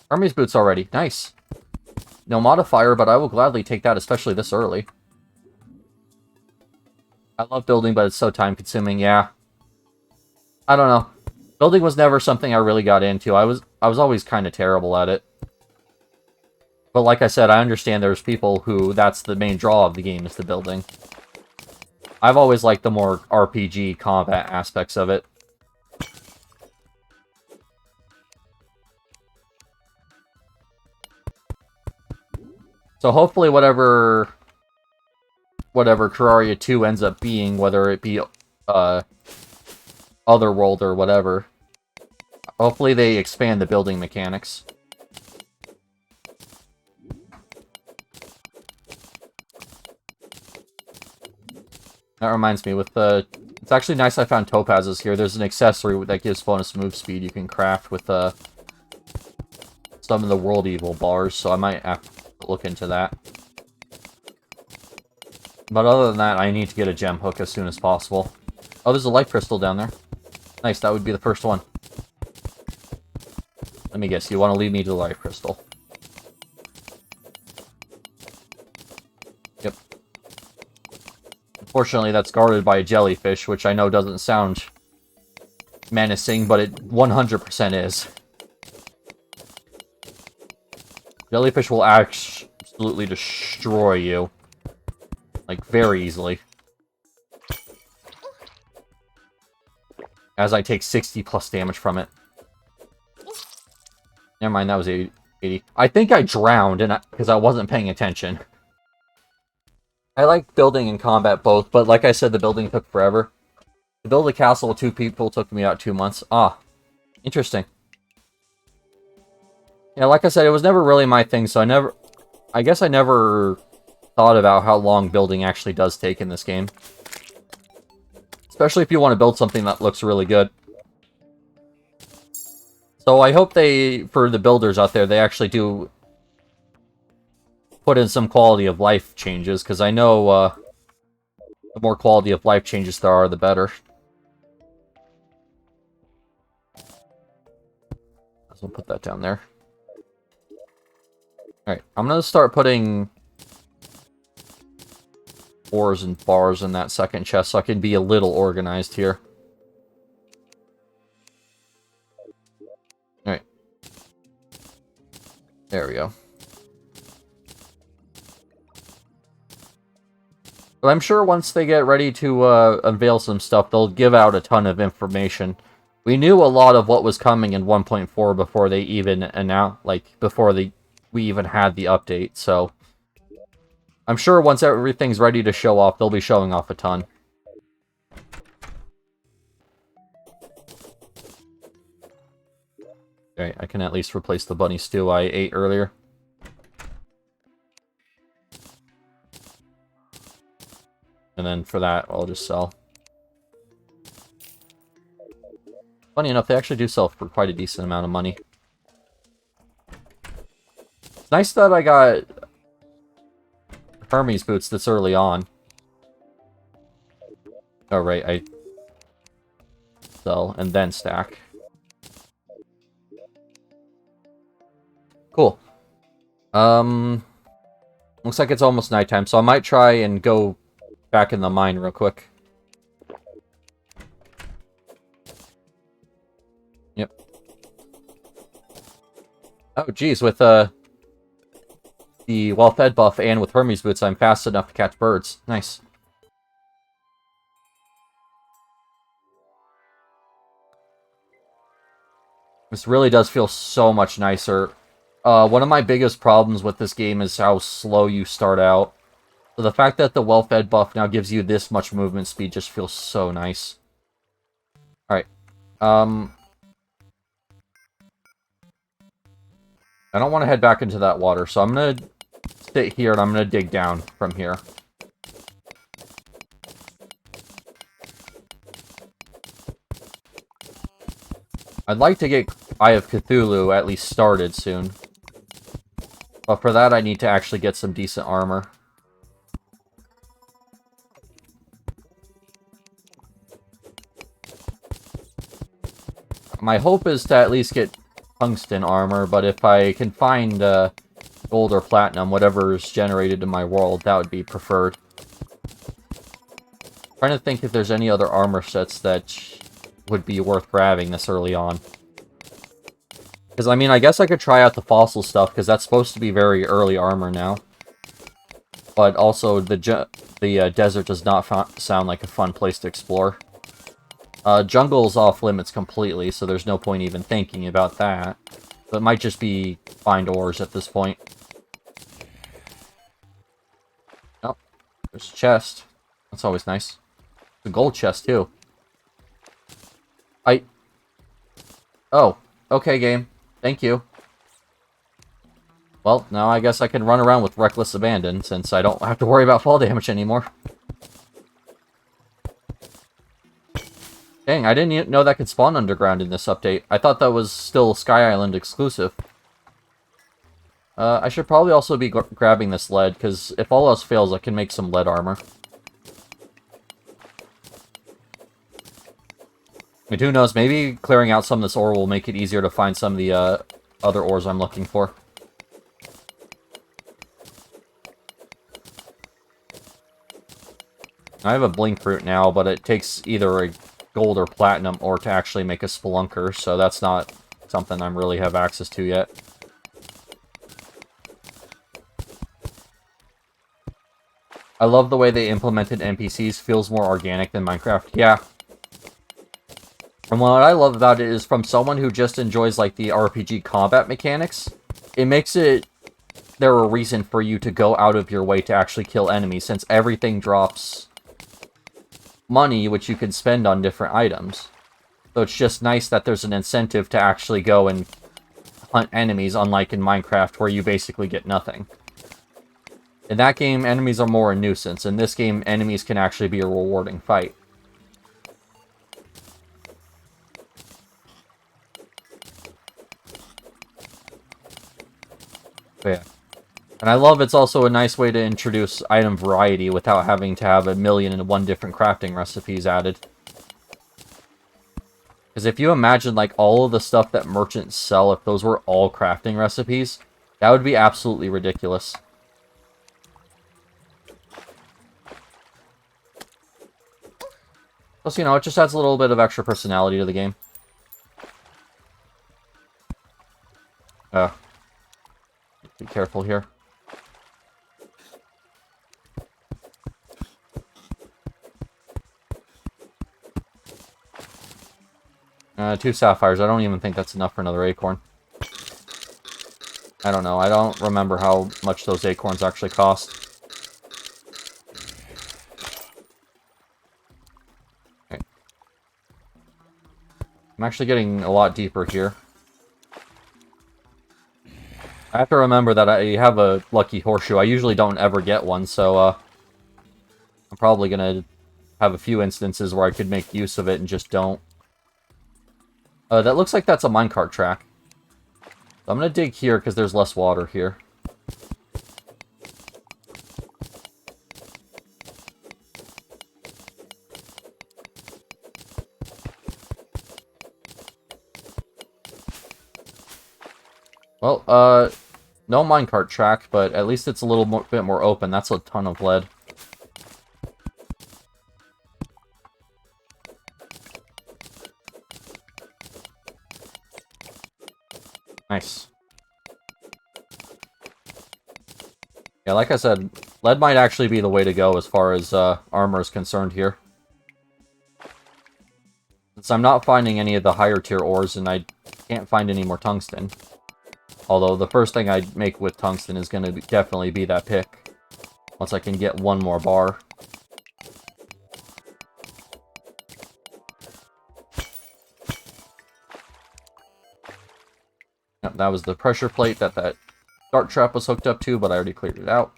S1: Hermes boots already. Nice. No modifier, but I will gladly take that, especially this early. I love building, but it's so time-consuming. Yeah. I don't know. Building was never something I really got into. I was always kind of terrible at it. But like I said, I understand there's people who that's the main draw of the game, is the building. I've always liked the more RPG combat aspects of it. So hopefully whatever Terraria 2 ends up being, whether it be Otherworld or whatever, hopefully they expand the building mechanics. That reminds me, it's actually nice I found topazes here. There's an accessory that gives bonus move speed you can craft with some of the World Evil bars, so I might have to look into that. But other than that, I need to get a gem hook as soon as possible. Oh, there's a life crystal down there. Nice, that would be the first one. Let me guess, you want to lead me to the life crystal. Yep. Unfortunately, that's guarded by a jellyfish, which I know doesn't sound menacing, but it 100% is. Jellyfish will absolutely destroy you. Like, very easily. As I take 60 plus damage from it. Never mind, that was 80. I think I drowned because I wasn't paying attention. I like building and combat both, but like I said, the building took forever. To build a castle with 2 people took me about 2 months. Ah, interesting. Yeah, like I said, it was never really my thing, so I guess I never thought about how long building actually does take in this game. Especially if you want to build something that looks really good. So I hope for the builders out there, they actually do put in some quality of life changes, because I know the more quality of life changes there are, the better. So I'll put that down there. Alright, I'm going to start putting ores and bars in that second chest so I can be a little organized here. Alright. There we go. But I'm sure once they get ready to unveil some stuff, they'll give out a ton of information. We knew a lot of what was coming in 1.4 before they even announced, like, we even had the update, so... I'm sure once everything's ready to show off, they'll be showing off a ton. Okay, I can at least replace the bunny stew I ate earlier. And then for that, I'll just sell. Funny enough, they actually do sell for quite a decent amount of money. It's nice that I got Hermes boots this early on. Oh, right, I sell and then stack. Cool. Looks like it's almost nighttime, so I might try and go back in the mine real quick. Yep. Oh, geez, with, the well-fed buff and with Hermes boots, I'm fast enough to catch birds. Nice. This really does feel so much nicer. One of my biggest problems with this game is how slow you start out. So the fact that the well-fed buff now gives you this much movement speed just feels so nice. Alright. I don't want to head back into that water, so I'm going to sit here and I'm going to dig down from here. I'd like to get Eye of Cthulhu at least started soon. But for that, I need to actually get some decent armor. My hope is to at least get tungsten armor, but if I can find gold or platinum, whatever is generated in my world, that would be preferred. Trying to think if there's any other armor sets that would be worth grabbing this early on. Because, I mean, I guess I could try out the fossil stuff, because that's supposed to be very early armor now. But also, the desert does not sound like a fun place to explore. Jungle's off limits completely, so there's no point even thinking about that. But it might just be find ores at this point. Oh, there's a chest. That's always nice. The gold chest, too. Oh, okay, game. Thank you. Well, now I guess I can run around with reckless abandon, since I don't have to worry about fall damage anymore. Dang, I didn't know that could spawn underground in this update. I thought that was still Sky Island exclusive. I should probably also be grabbing this lead, because if all else fails, I can make some lead armor. I mean, who knows, maybe clearing out some of this ore will make it easier to find some of the other ores I'm looking for. I have a blink fruit now, but it takes either a gold or platinum ore to actually make a spelunker, so that's not something I really have access to yet. I love the way they implemented NPCs, feels more organic than Minecraft. Yeah. And what I love about it is from someone who just enjoys, like, the RPG combat mechanics, it makes it there a reason for you to go out of your way to actually kill enemies, since everything drops money, which you can spend on different items. So it's just nice that there's an incentive to actually go and hunt enemies, unlike in Minecraft, where you basically get nothing. In that game, enemies are more a nuisance. In this game, enemies can actually be a rewarding fight. But yeah. And I love it's also a nice way to introduce item variety without having to have 1,000,001 different crafting recipes added. Because if you imagine, like, all of the stuff that merchants sell, if those were all crafting recipes, that would be absolutely ridiculous. Plus, you know, it just adds a little bit of extra personality to the game. Be careful here. 2 sapphires. I don't even think that's enough for another acorn. I don't know. I don't remember how much those acorns actually cost. Okay. I'm actually getting a lot deeper here. I have to remember that I have a lucky horseshoe. I usually don't ever get one, so I'm probably gonna have a few instances where I could make use of it and just don't. That looks like that's a minecart track. So I'm gonna dig here because there's less water here. Well, no minecart track, but at least it's a little bit more open. That's a ton of lead. Nice. Yeah, like I said, lead might actually be the way to go as far as armor is concerned here. Since I'm not finding any of the higher tier ores, and I can't find any more tungsten. Although the first thing I make with tungsten is going to definitely be that pick. Once I can get one more bar. Yep, that was the pressure plate that dart trap was hooked up to, but I already cleared it out.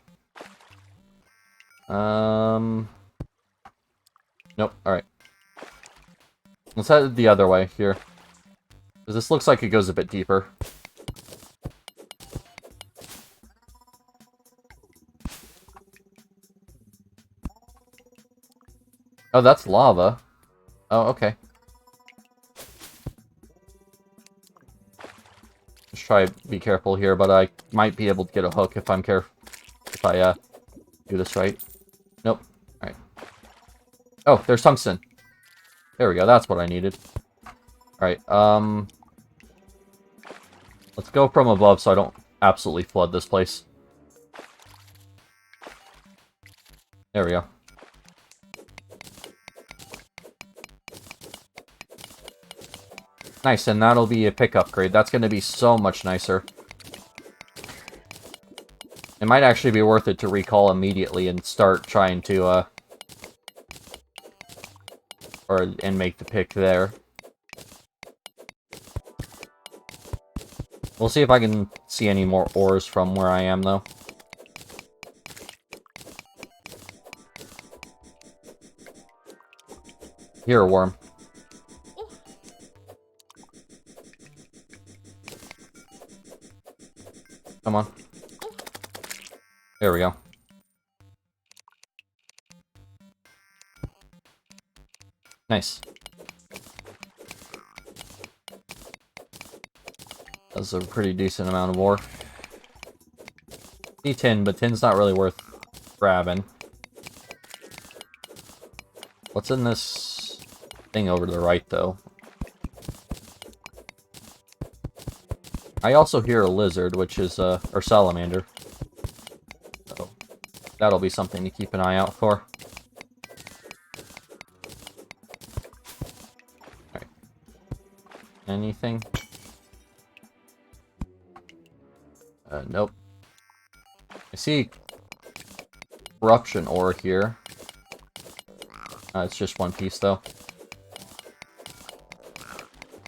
S1: Nope, alright. Let's head the other way here. Because this looks like it goes a bit deeper. Oh, that's lava. Oh, okay. Just try to be careful here, but I might be able to get a hook if I'm careful. If I, do this right. Nope. Alright. Oh, there's tungsten. There we go, that's what I needed. Alright, let's go from above so I don't absolutely flood this place. There we go. Nice, and that'll be a pick upgrade. That's going to be so much nicer. It might actually be worth it to recall immediately and start trying to, and make the pick there. We'll see if I can see any more ores from where I am, though. Here, worm. Come on. There we go. Nice. That's a pretty decent amount of ore. Tin, but tin's not really worth grabbing. What's in this thing over to the right, though? I also hear a lizard, which is, or salamander. So, that'll be something to keep an eye out for. Alright. Anything? Nope. I see corruption ore here. It's just one piece, though.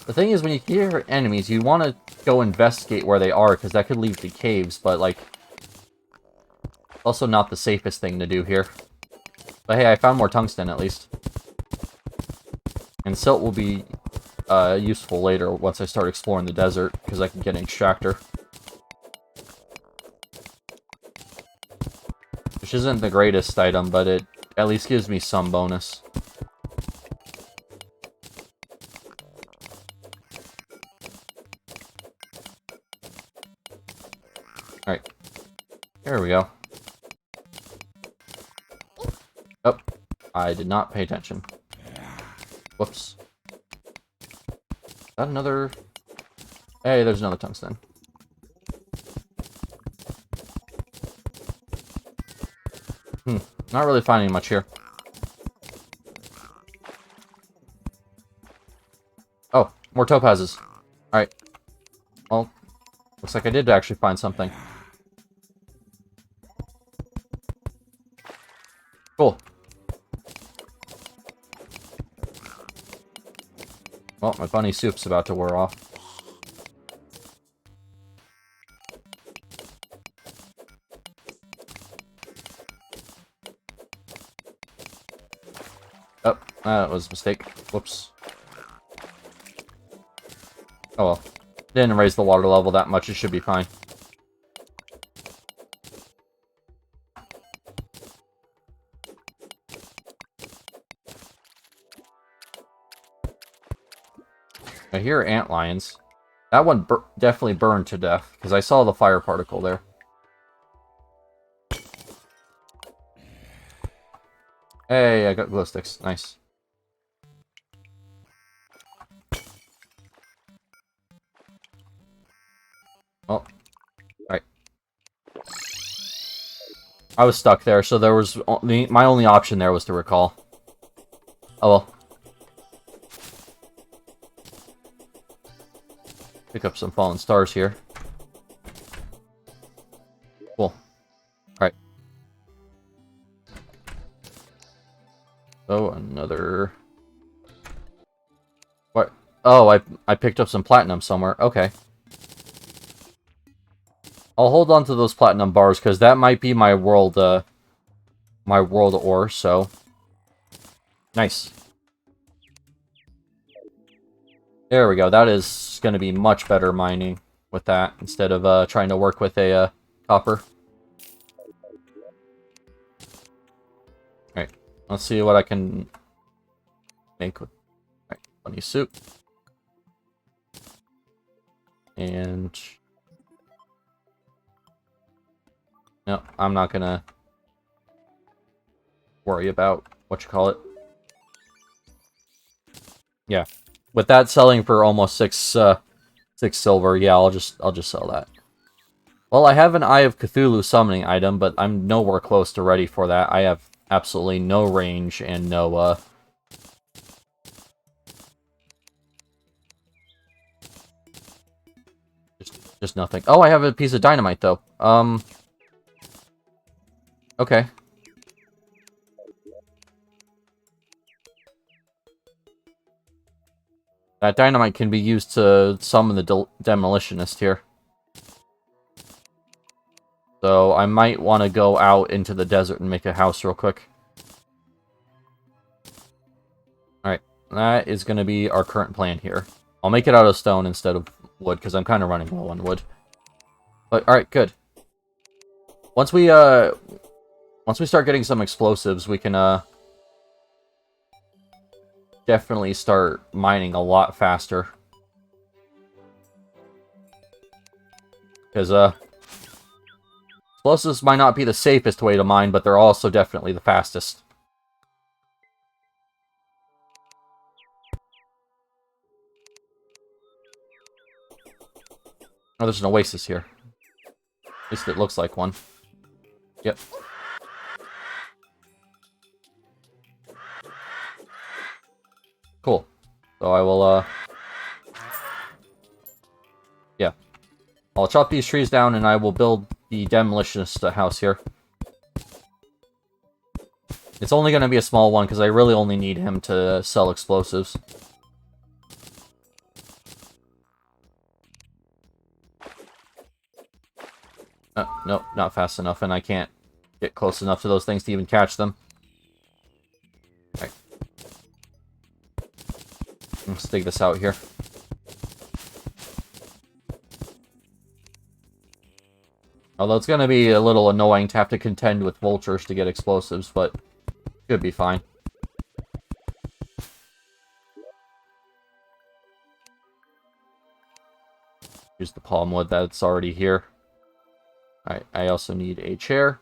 S1: The thing is, when you hear enemies, you want to go investigate where they are, because that could lead to caves, but, like, also not the safest thing to do here. But hey, I found more tungsten, at least. And silt will be useful later, once I start exploring the desert, because I can get an extractor. Which isn't the greatest item, but it at least gives me some bonus. Alright. Here we go. Oh, I did not pay attention. Whoops. Is that another... Hey, there's another tungsten. Not really finding much here. Oh, More topazes. Alright. Well, looks like I did actually find something. Cool. Well, my bunny soup's about to wear off. Oh, that was a mistake. Whoops. Oh well. Didn't raise the water level that much, it should be fine. I hear antlions. That one definitely burned to death, because I saw the fire particle there. Hey, I got glow sticks. Nice. Oh. Alright. I was stuck there, so there was my only option there was to recall. Oh well. Pick up some fallen stars here. Cool. Alright. Oh, another... What? Oh, I picked up some platinum somewhere. Okay. I'll hold on to those platinum bars, because that might be my world ore, so... Nice. There we go. That is going to be much better mining with that, instead of trying to work with a copper. Alright, let's see what I can make with... Alright, bunny soup. And... No, I'm not gonna worry about what you call it. Yeah. With that selling for almost six silver, yeah, I'll just sell that. Well, I have an Eye of Cthulhu summoning item, but I'm nowhere close to ready for that. I have absolutely no range and no just nothing. Oh, I have a piece of dynamite though. Okay. That dynamite can be used to summon the demolitionist here. So I might want to go out into the desert and make a house real quick. Alright, that is going to be our current plan here. I'll make it out of stone instead of wood, because I'm kind of running low on wood. But, alright, good. Once we start getting some explosives, we can, definitely start mining a lot faster. Because, explosives might not be the safest way to mine, but they're also definitely the fastest. Oh, there's an oasis here. At least it looks like one. Yep. Cool. So I will, yeah. I'll chop these trees down and I will build the demolitionist house here. It's only going to be a small one because I really only need him to sell explosives. Nope, not fast enough, and I can't get close enough to those things to even catch them. Alright. Let's dig this out here. Although it's going to be a little annoying to have to contend with vultures to get explosives, but should be fine. Use the palm wood that's already here. Alright, I also need a chair.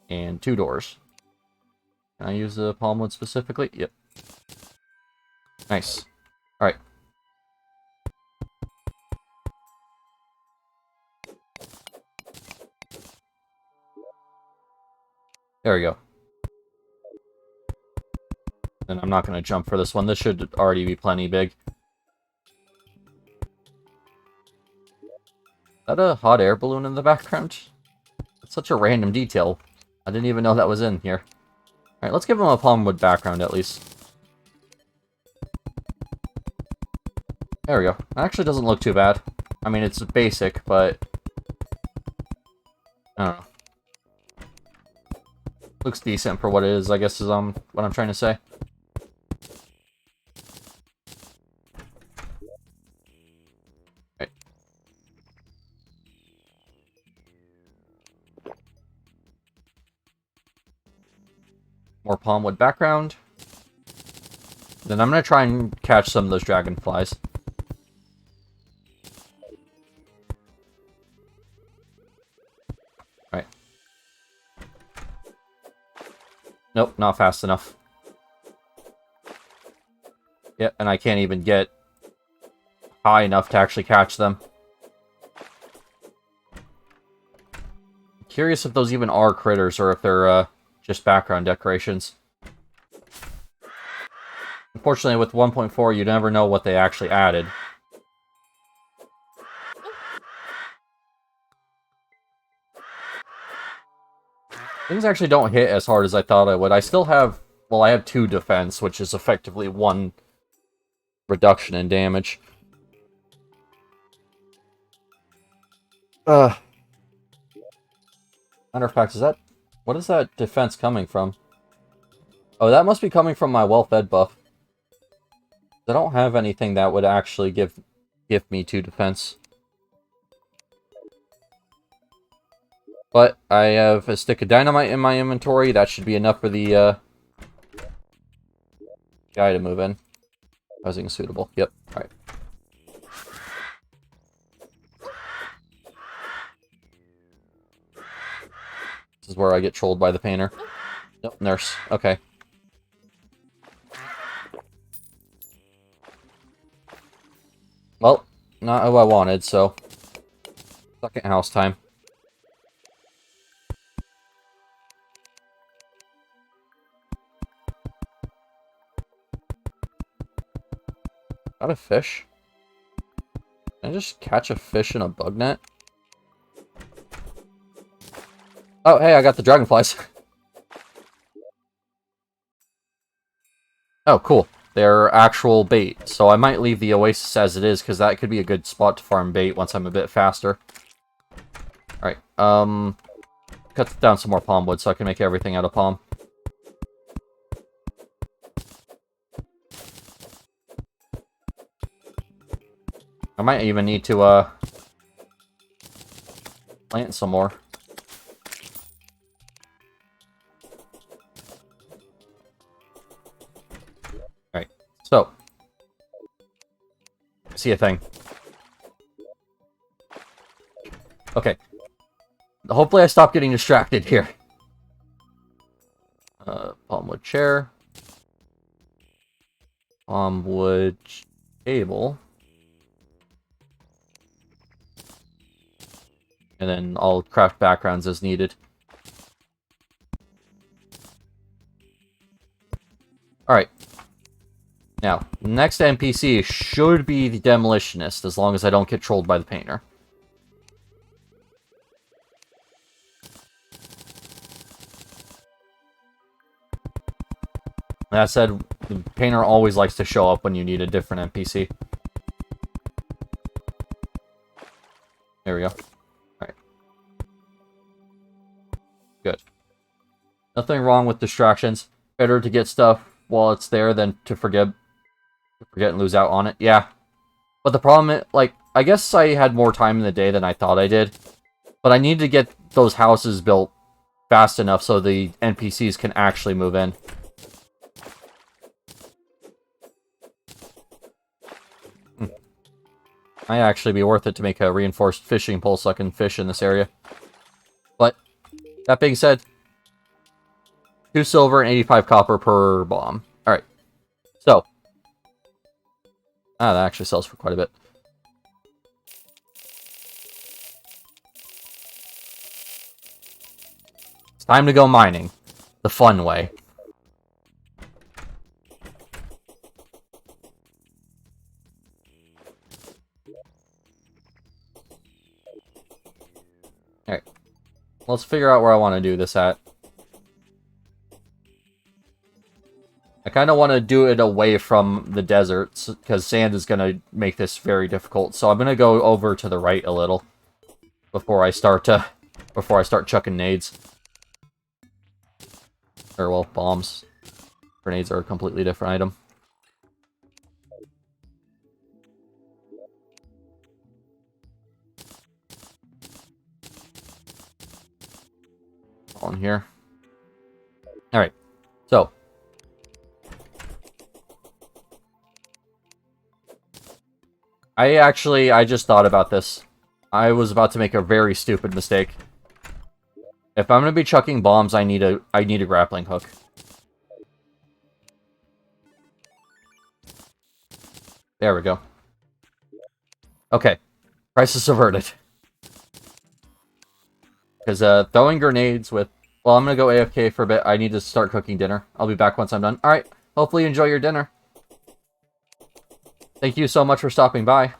S1: And 2 doors. Can I use the palm wood specifically? Yep. Nice. Alright. There we go. And I'm not going to jump for this one. This should already be plenty big. Is that a hot air balloon in the background? It's such a random detail. I didn't even know that was in here. Alright, let's give him a palmwood background at least. There we go. It actually doesn't look too bad. I mean, it's basic, but... I don't know. Looks decent for what it is, I guess, is what I'm trying to say. Right. More palmwood background. Then I'm going to try and catch some of those dragonflies. Right. Nope, not fast enough. Yep, and I can't even get high enough to actually catch them. I'm curious if those even are critters or if they're just background decorations. Unfortunately, with 1.4, you never know what they actually added. Things actually don't hit as hard as I thought I would. I still have... Well, I have 2 defense, which is effectively 1 reduction in damage. Matter of fact, is that... What is that defense coming from? Oh, that must be coming from my well-fed buff. I don't have anything that would actually give me 2 defense. But I have a stick of dynamite in my inventory. That should be enough for the guy to move in. Housing suitable. Yep. Alright. This is where I get trolled by the painter. Nope, nurse. Okay. Well, not who I wanted, so... Second house time. Got a fish? Can I just catch a fish in a bug net? Oh, hey, I got the dragonflies. Oh, cool. They're actual bait, so I might leave the oasis as it is, because that could be a good spot to farm bait once I'm a bit faster. Alright, cut down some more palm wood so I can make everything out of palm. I might even need to, plant some more. Alright, so. See a thing. Okay. Hopefully I stop getting distracted here. Palmwood chair. Palmwood table. And then I'll craft backgrounds as needed. Alright. Now, next NPC should be the Demolitionist, as long as I don't get trolled by the painter. That said, the painter always likes to show up when you need a different NPC. There we go. Alright. Good. Nothing wrong with distractions. Better to get stuff while it's there than to forget and lose out on it. Yeah. But the problem is, like, I guess I had more time in the day than I thought I did. But I need to get those houses built fast enough so the NPCs can actually move in. Might actually be worth it to make a reinforced fishing pole so I can fish in this area. But, that being said, 2 silver and 85 copper per bomb. Alright. So. That actually sells for quite a bit. It's time to go mining. The fun way. Let's figure out where I want to do this at. I kind of want to do it away from the deserts, because sand is going to make this very difficult. So I'm going to go over to the right a little before I start chucking nades. Or, well, bombs. Grenades are a completely different item. On here. Alright, so. I just thought about this. I was about to make a very stupid mistake. If I'm going to be chucking bombs, I need a grappling hook. There we go. Okay. Crisis averted. Because throwing grenades with... Well, I'm going to go AFK for a bit. I need to start cooking dinner. I'll be back once I'm done. Alright. Hopefully you enjoy your dinner. Thank you so much for stopping by.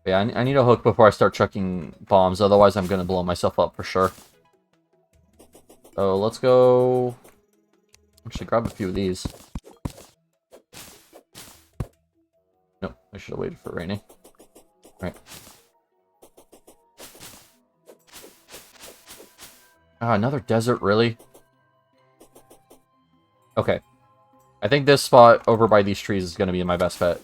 S1: Yeah, I need a hook before I start chucking bombs. Otherwise, I'm going to blow myself up for sure. So, let's go... Actually, grab a few of these. Nope, I should have waited for it raining. Alright. Ah, another desert, really? Okay. I think this spot over by these trees is going to be my best bet.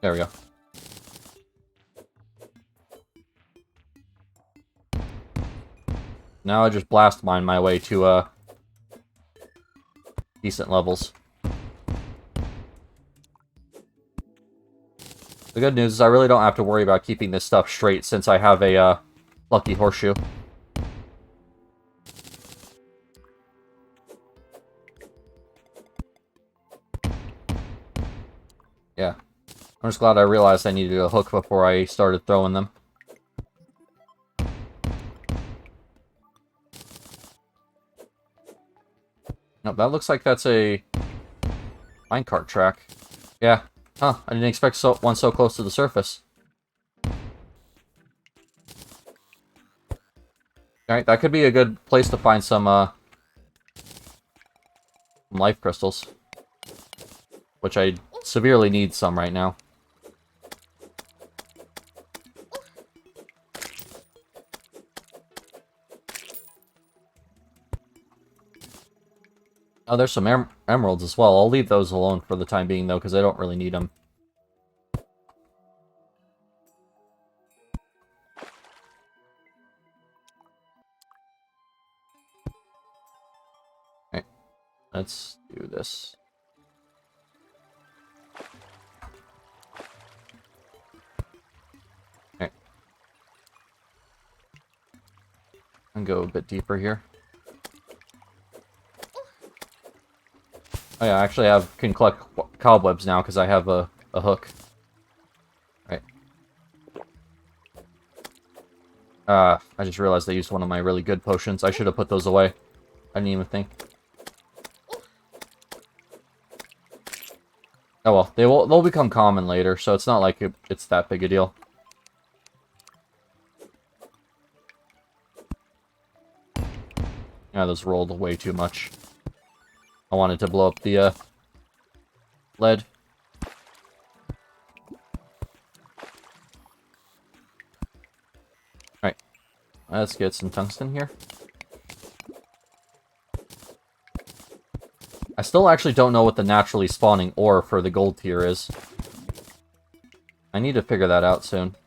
S1: There we go. Now I just blast mine my way to, decent levels. The good news is I really don't have to worry about keeping this stuff straight since I have a, lucky horseshoe. Yeah. I'm just glad I realized I needed a hook before I started throwing them. Nope, that looks like that's a minecart track. Yeah. Huh, I didn't expect one so close to the surface. Alright, that could be a good place to find some life crystals. Which I severely need some right now. Oh, there's some emeralds as well. I'll leave those alone for the time being, though, because I don't really need them. Okay, let's do this. Okay. And go a bit deeper here. Oh yeah, I actually can collect cobwebs now because I have a hook. Right. I just realized I used one of my really good potions. I should have put those away. I didn't even think. Oh well, they'll become common later, so it's not like it's that big a deal. Yeah, those rolled way too much. I wanted to blow up the lead. Alright. Let's get some tungsten here. I still actually don't know what the naturally spawning ore for the gold tier is. I need to figure that out soon.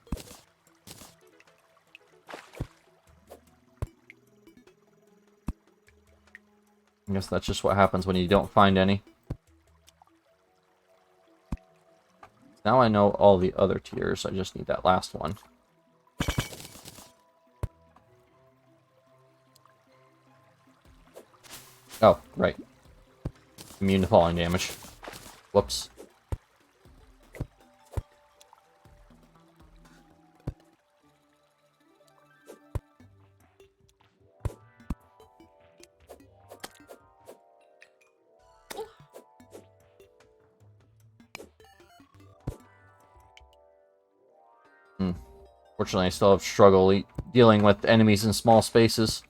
S1: I guess that's just what happens when you don't find any. Now I know all the other tiers, I just need that last one. Oh, right. Immune to falling damage. Whoops. Fortunately, I still have struggle dealing with enemies in small spaces,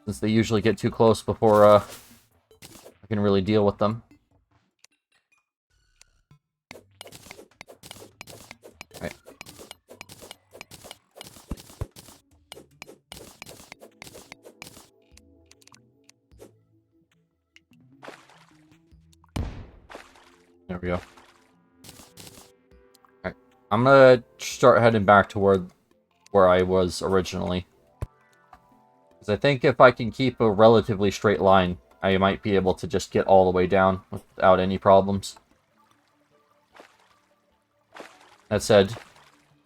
S1: since they usually get too close before I can really deal with them. Right. There we go. Alright. I'm gonna start heading back to where I was originally. Because I think if I can keep a relatively straight line, I might be able to just get all the way down without any problems. That said,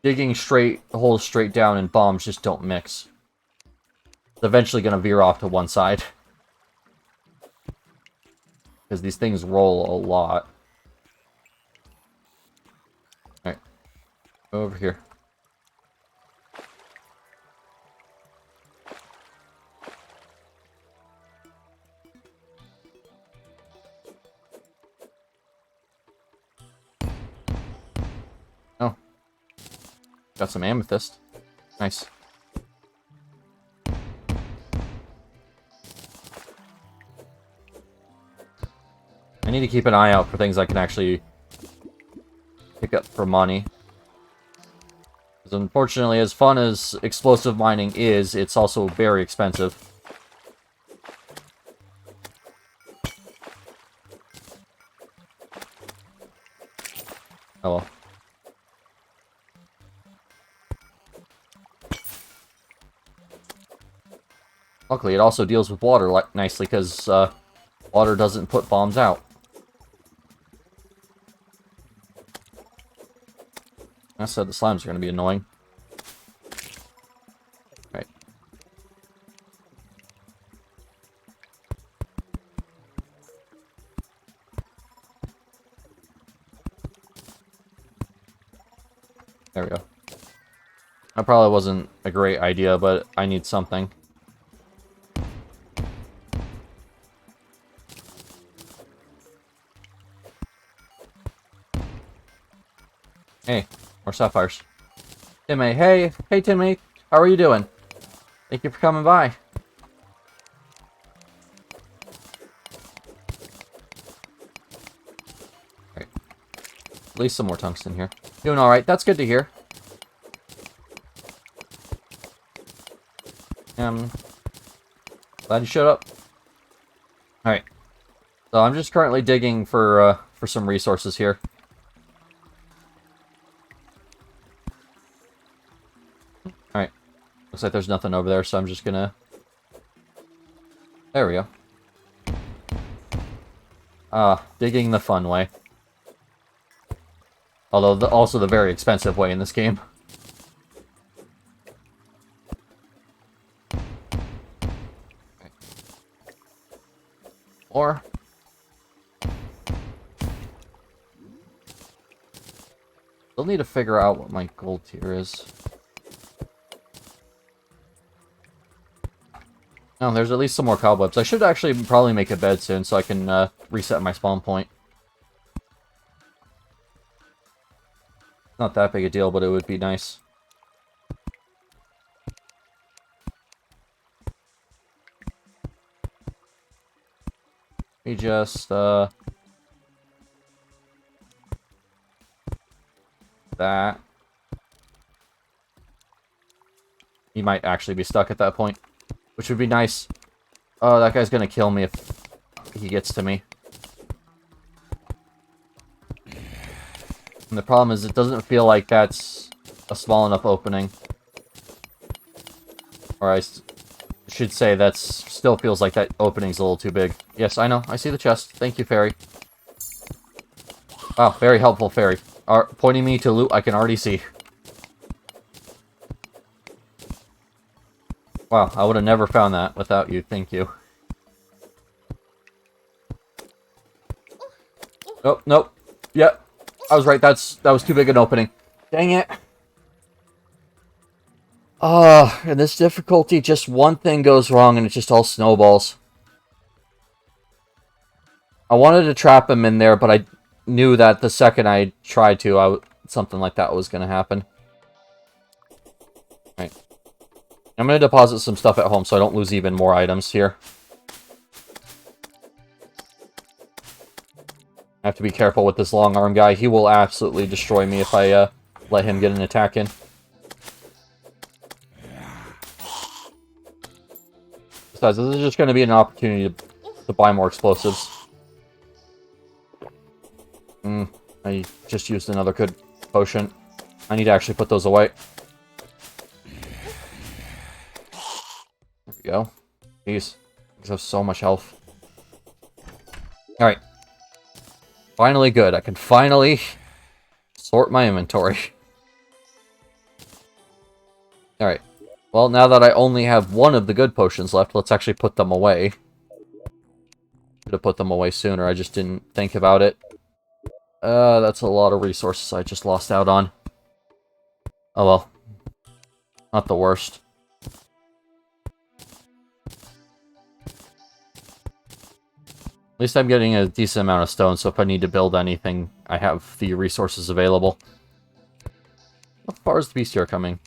S1: digging holes straight down and bombs just don't mix. It's eventually going to veer off to one side. Because these things roll a lot. Alright. Go over here. Oh. Got some amethyst. Nice. I need to keep an eye out for things I can actually pick up for money. Because unfortunately, as fun as explosive mining is, it's also very expensive. Oh well. Luckily, it also deals with water nicely, because water doesn't put bombs out. I said the slimes are going to be annoying. Right. There we go. That probably wasn't a great idea, but I need something. Hey, more sapphires. Timmy, hey Timmy, how are you doing? Thank you for coming by. Right. At least some more tungsten here. Doing alright, that's good to hear. Glad you showed up. Alright. So I'm just currently digging for some resources here. Alright. Looks like there's nothing over there, so I'm just gonna... There we go. Digging the fun way. Although, also the very expensive way in this game. Or... Still need to figure out what my gold tier is. Oh, there's at least some more cobwebs. I should actually probably make a bed soon so I can reset my spawn point. Not that big a deal, but it would be nice. We just, that. He might actually be stuck at that point, which would be nice. Oh, that guy's gonna kill me if he gets to me. And the problem is it doesn't feel like that's a small enough opening. Or I should say that still feels like that opening's a little too big. Yes, I know. I see the chest. Thank you, fairy. Wow, very helpful, fairy. Pointing me to loot I can already see. Wow, I would have never found that without you. Thank you. Nope, nope. Yep. I was right. That was too big an opening. Dang it. In this difficulty, just one thing goes wrong and it just all snowballs. I wanted to trap him in there, but I knew that the second I tried to, something like that was going to happen. Right. I'm going to deposit some stuff at home so I don't lose even more items here. I have to be careful with this long arm guy. He will absolutely destroy me if I let him get an attack in. Besides, this is just going to be an opportunity to buy more explosives. I just used another good potion. I need to actually put those away. There we go. Jeez. These have so much health. Alright. Finally good. I can finally sort my inventory. Alright. Well, now that I only have one of the good potions left, let's actually put them away. Should have put them away sooner. I just didn't think about it. That's a lot of resources I just lost out on. Oh well. Not the worst. At least I'm getting a decent amount of stone, so if I need to build anything, I have the resources available. How far is the bestiary coming?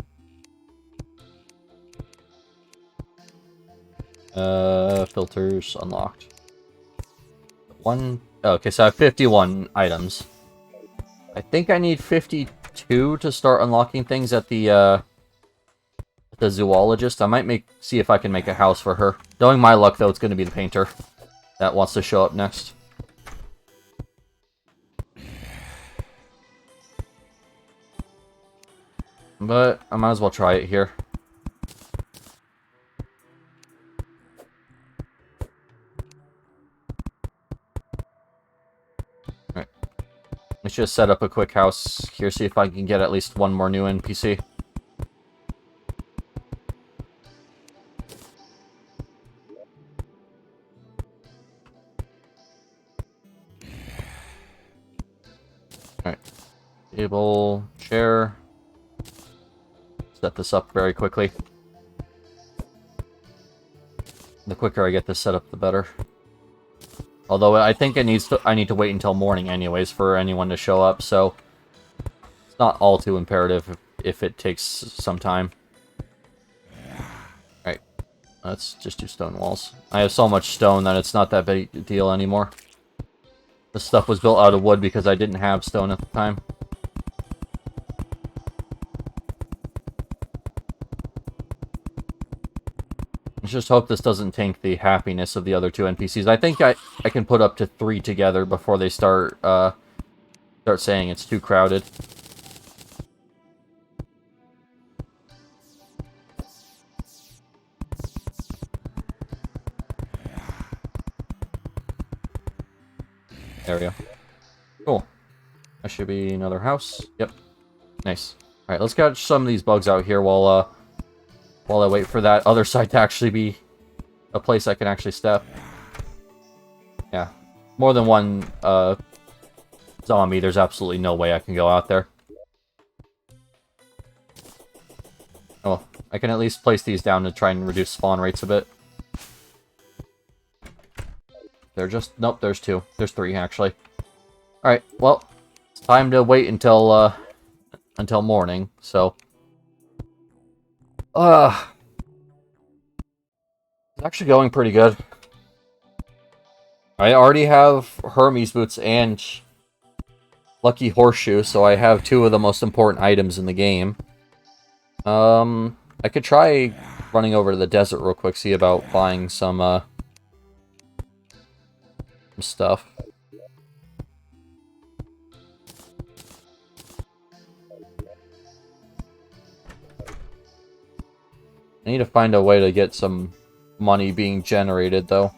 S1: Filters unlocked. Okay, so I have 51 items. I think I need 52 to start unlocking things at the zoologist. I might see if I can make a house for her. Knowing my luck, though, it's going to be the painter that wants to show up next. But I might as well try it here. Alright. Let's just set up a quick house here, see if I can get at least one more new NPC. Alright. Table, chair. Set this up very quickly. The quicker I get this set up, the better. Although I think I need to wait until morning anyways for anyone to show up, so it's not all too imperative if it takes some time. Alright, let's just do stone walls. I have so much stone that it's not that big a deal anymore. This stuff was built out of wood because I didn't have stone at the time. Let's just hope this doesn't tank the happiness of the other two NPCs. I think I can put up to 3 together before they start saying it's too crowded. There we go. Cool. That should be another house. Yep. Nice. Alright, let's catch some of these bugs out here while I wait for that other side to actually be a place I can actually step. Yeah. More than one zombie, there's absolutely no way I can go out there. Oh, I can at least place these down to try and reduce spawn rates a bit. They're just... Nope, there's 2. There's 3, actually. Alright, well, it's time to wait until morning, so... It's actually going pretty good. I already have Hermes boots and Lucky Horseshoe, so I have 2 of the most important items in the game. I could try running over to the desert real quick, see about buying some stuff. I need to find a way to get some money being generated, though.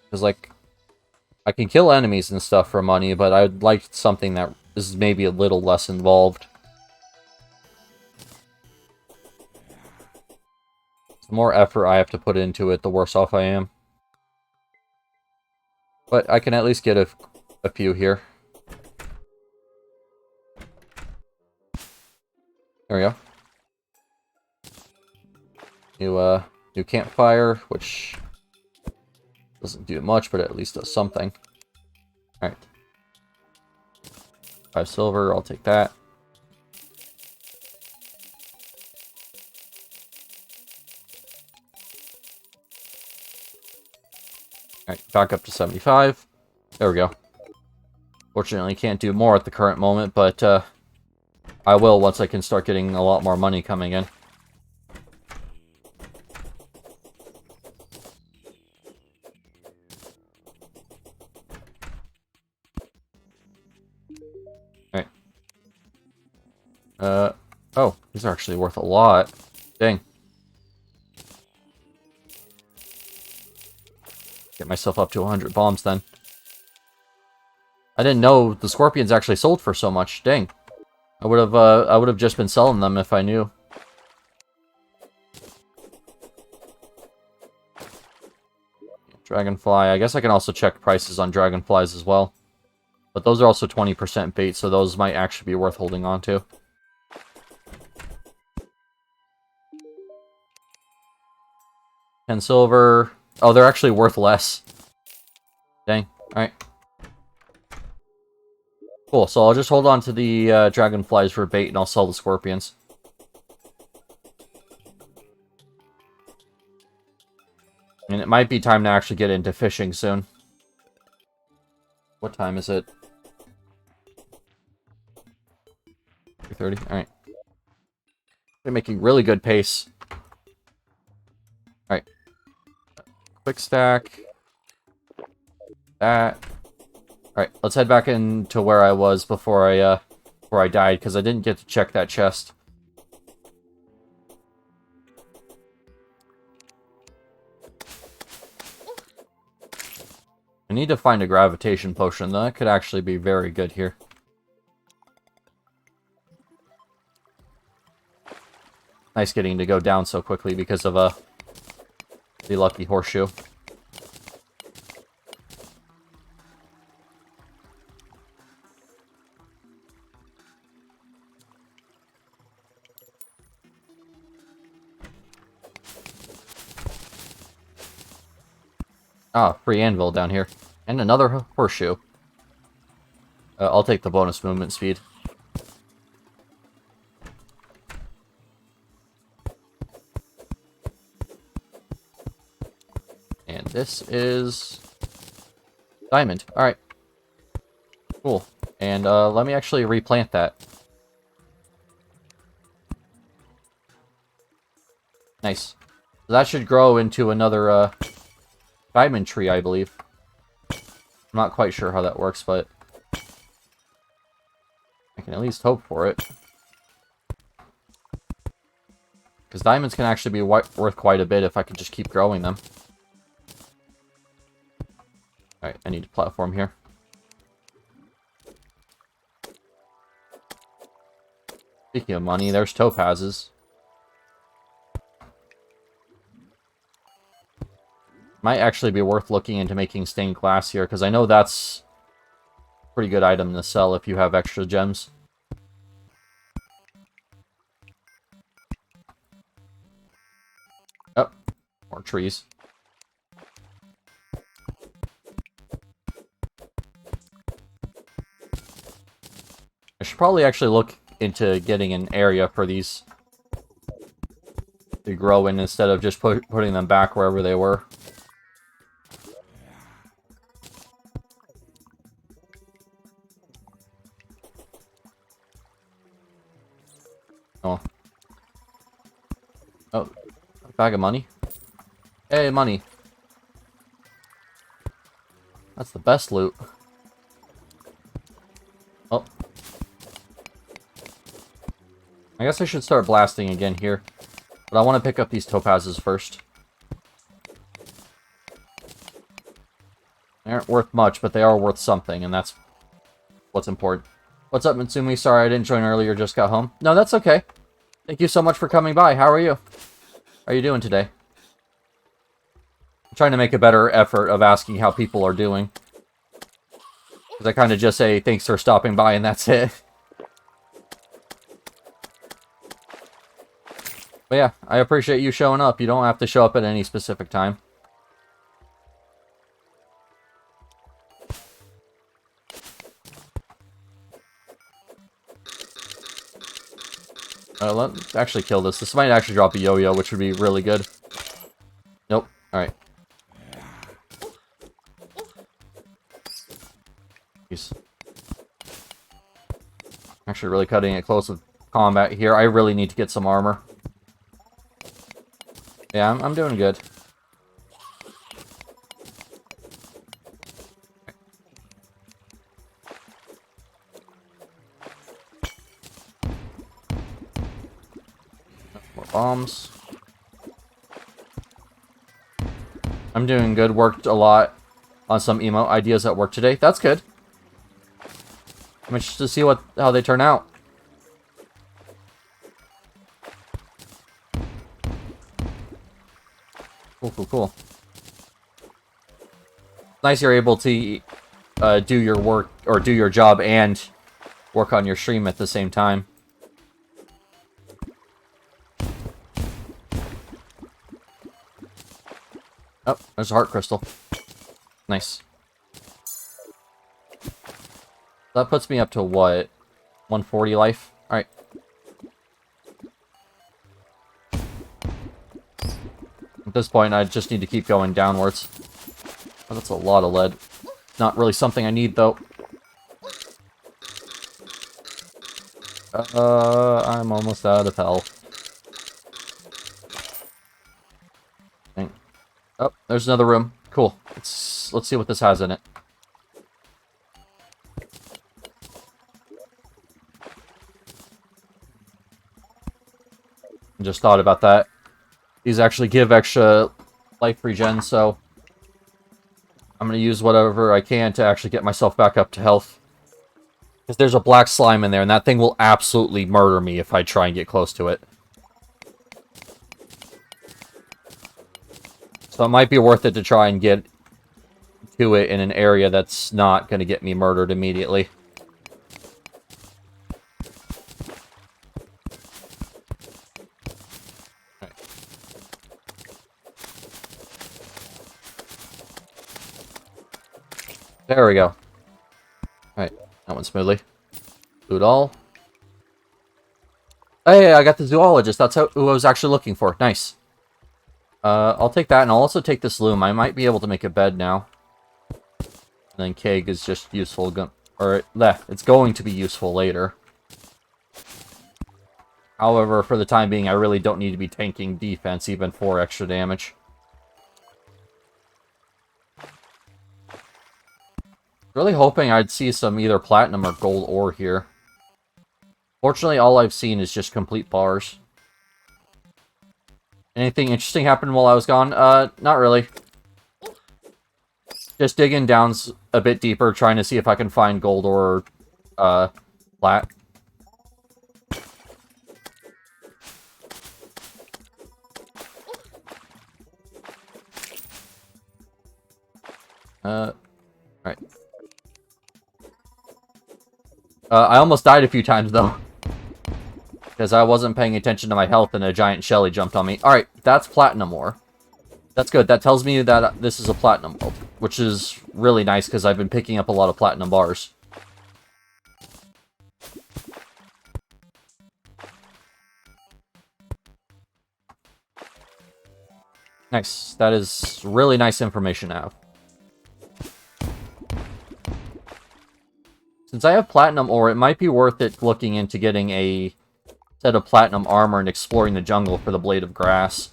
S1: Because, like, I can kill enemies and stuff for money, but I'd like something that is maybe a little less involved. The more effort I have to put into it, the worse off I am. But I can at least get a few here. There we go. New campfire, which doesn't do much, but at least does something. Alright. 5 silver, I'll take that. Alright, back up to 75. There we go. Fortunately, can't do more at the current moment, but I will once I can start getting a lot more money coming in. Alright. Oh, these are actually worth a lot. Dang. Get myself up to 100 bombs then. I didn't know the scorpions actually sold for so much. Dang. I would have just been selling them if I knew. Dragonfly. I guess I can also check prices on dragonflies as well. But those are also 20% bait, so those might actually be worth holding on to. And silver. Oh, they're actually worth less. Dang. Alright. Cool, so I'll just hold on to the dragonflies for bait, and I'll sell the scorpions. And it might be time to actually get into fishing soon. What time is it? 3:30? Alright. They're making really good pace. Alright. Quick stack. That. Alright, let's head back into where I was before I died, because I didn't get to check that chest. I need to find a gravitation potion, though. That could actually be very good here. Nice getting to go down so quickly because of the lucky horseshoe. Ah, free anvil down here. And another horseshoe. I'll take the bonus movement speed. And this is diamond. Alright. Cool. And let me actually replant that. Nice. So that should grow into another diamond tree, I believe. I'm not quite sure how that works, but I can at least hope for it. Because diamonds can actually be worth quite a bit if I can just keep growing them. Alright, I need a platform here. Speaking of money, there's topazes. Might actually be worth looking into making stained glass here, because I know that's a pretty good item to sell if you have extra gems. Oh, more trees. I should probably actually look into getting an area for these to grow in instead of just putting them back wherever they were. Oh. Oh, a bag of money? Hey, money. That's the best loot. Oh. I guess I should start blasting again here. But I want to pick up these topazes first. They aren't worth much, but they are worth something, and that's what's important. What's up, Mitsumi? Sorry I didn't join earlier, just got home. No, that's okay. Thank you so much for coming by. How are you? How are you doing today? I'm trying to make a better effort of asking how people are doing. Because I kind of just say, thanks for stopping by, and that's it. But yeah, I appreciate you showing up. You don't have to show up at any specific time. Let's actually kill this. This might actually drop a yo-yo, which would be really good. Nope. Alright. Jeez. Actually really cutting it close with combat here. I really need to get some armor. Yeah, I'm doing good. More bombs. I'm doing good. Worked a lot on some emo ideas at work today. That's good. I'm interested to see how they turn out. Cool, cool, cool. Nice you're able to do your work, or do your job and work on your stream at the same time. Oh, there's a heart crystal. Nice. That puts me up to what? 140 life? Alright. At this point, I just need to keep going downwards. Oh, that's a lot of lead. Not really something I need, though. I'm almost out of health. Dang. Oh, there's another room. Cool. Let's see what this has in it. I just thought about that. These actually give extra life regen, so I'm going to use whatever I can to actually get myself back up to health. Because there's a black slime in there, and that thing will absolutely murder me if I try and get close to it. So it might be worth it to try and get to it in an area that's not going to get me murdered immediately. Okay. There we go. Alright, that went smoothly. Loot all. Hey, I got the zoologist. That's who I was actually looking for. Nice. I'll take that, and I'll also take this loom. I might be able to make a bed now. And then keg is just useful, it's going to be useful later. However, for the time being, I really don't need to be tanking defense, even for extra damage. Really hoping I'd see some either platinum or gold ore here. Fortunately, all I've seen is just complete bars. Anything interesting happened while I was gone? Not really. Just digging down a bit deeper, trying to see if I can find gold or, plat. Alright. I almost died a few times, though. Because I wasn't paying attention to my health and a giant Shelly jumped on me. Alright, that's platinum ore. That's good. That tells me that this is a platinum world, which is really nice because I've been picking up a lot of platinum bars. Nice. That is really nice information to have. Since I have platinum ore, it might be worth it looking into getting a set of platinum armor and exploring the jungle for the Blade of Grass.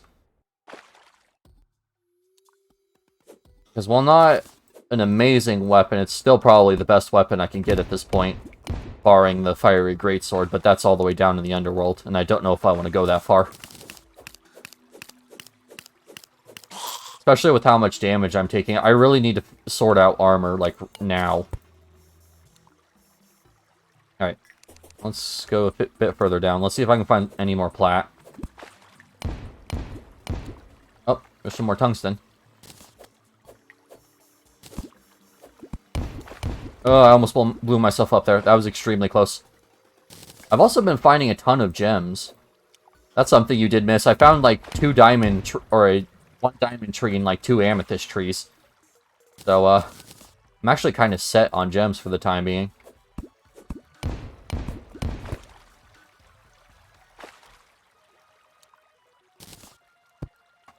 S1: Because while not an amazing weapon, it's still probably the best weapon I can get at this point, barring the Fiery Greatsword, but that's all the way down in the underworld, and I don't know if I want to go that far. Especially with how much damage I'm taking. I really need to sort out armor, like, now. Alright. Let's go a bit further down. Let's see if I can find any more plat. Oh, there's some more tungsten. Oh, I almost blew myself up there. That was extremely close. I've also been finding a ton of gems. That's something you did miss. I found like one diamond tree and like 2 amethyst trees. So, I'm actually kind of set on gems for the time being.